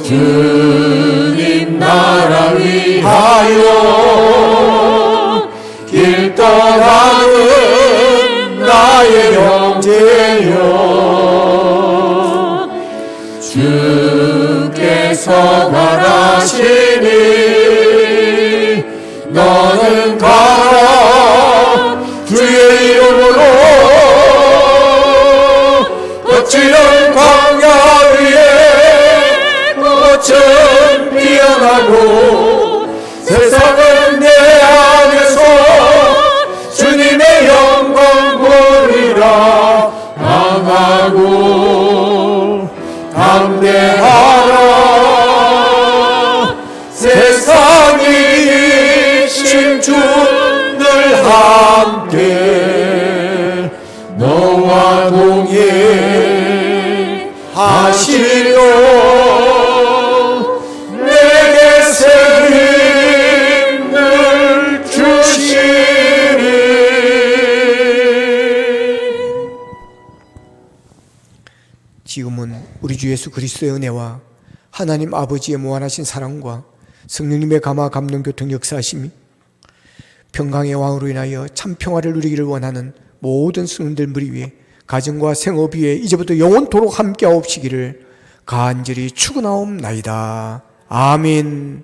주님 나라 위하여 길 떠나는 나의 형제여, 주께서 말하시니 너는 가라. 주의 이름으로 거칠은 광야 위에 꽃은 피어나고 세상은 내 안에서 주님의 영광 보리라. 강하고 담대하라. 세상이 심주늘 함께 너와 동행 하시오. 지금은 우리 주 예수 그리스도의 은혜와 하나님 아버지의 무한하신 사랑과 성령님의 감화 감동 교통 역사하심이 평강의 왕으로 인하여 참 평화를 누리기를 원하는 모든 성도들 무리 위에 가정과 생업 위에 이제부터 영원토록 함께하옵시기를 간절히 축원하옵나이다. 아멘.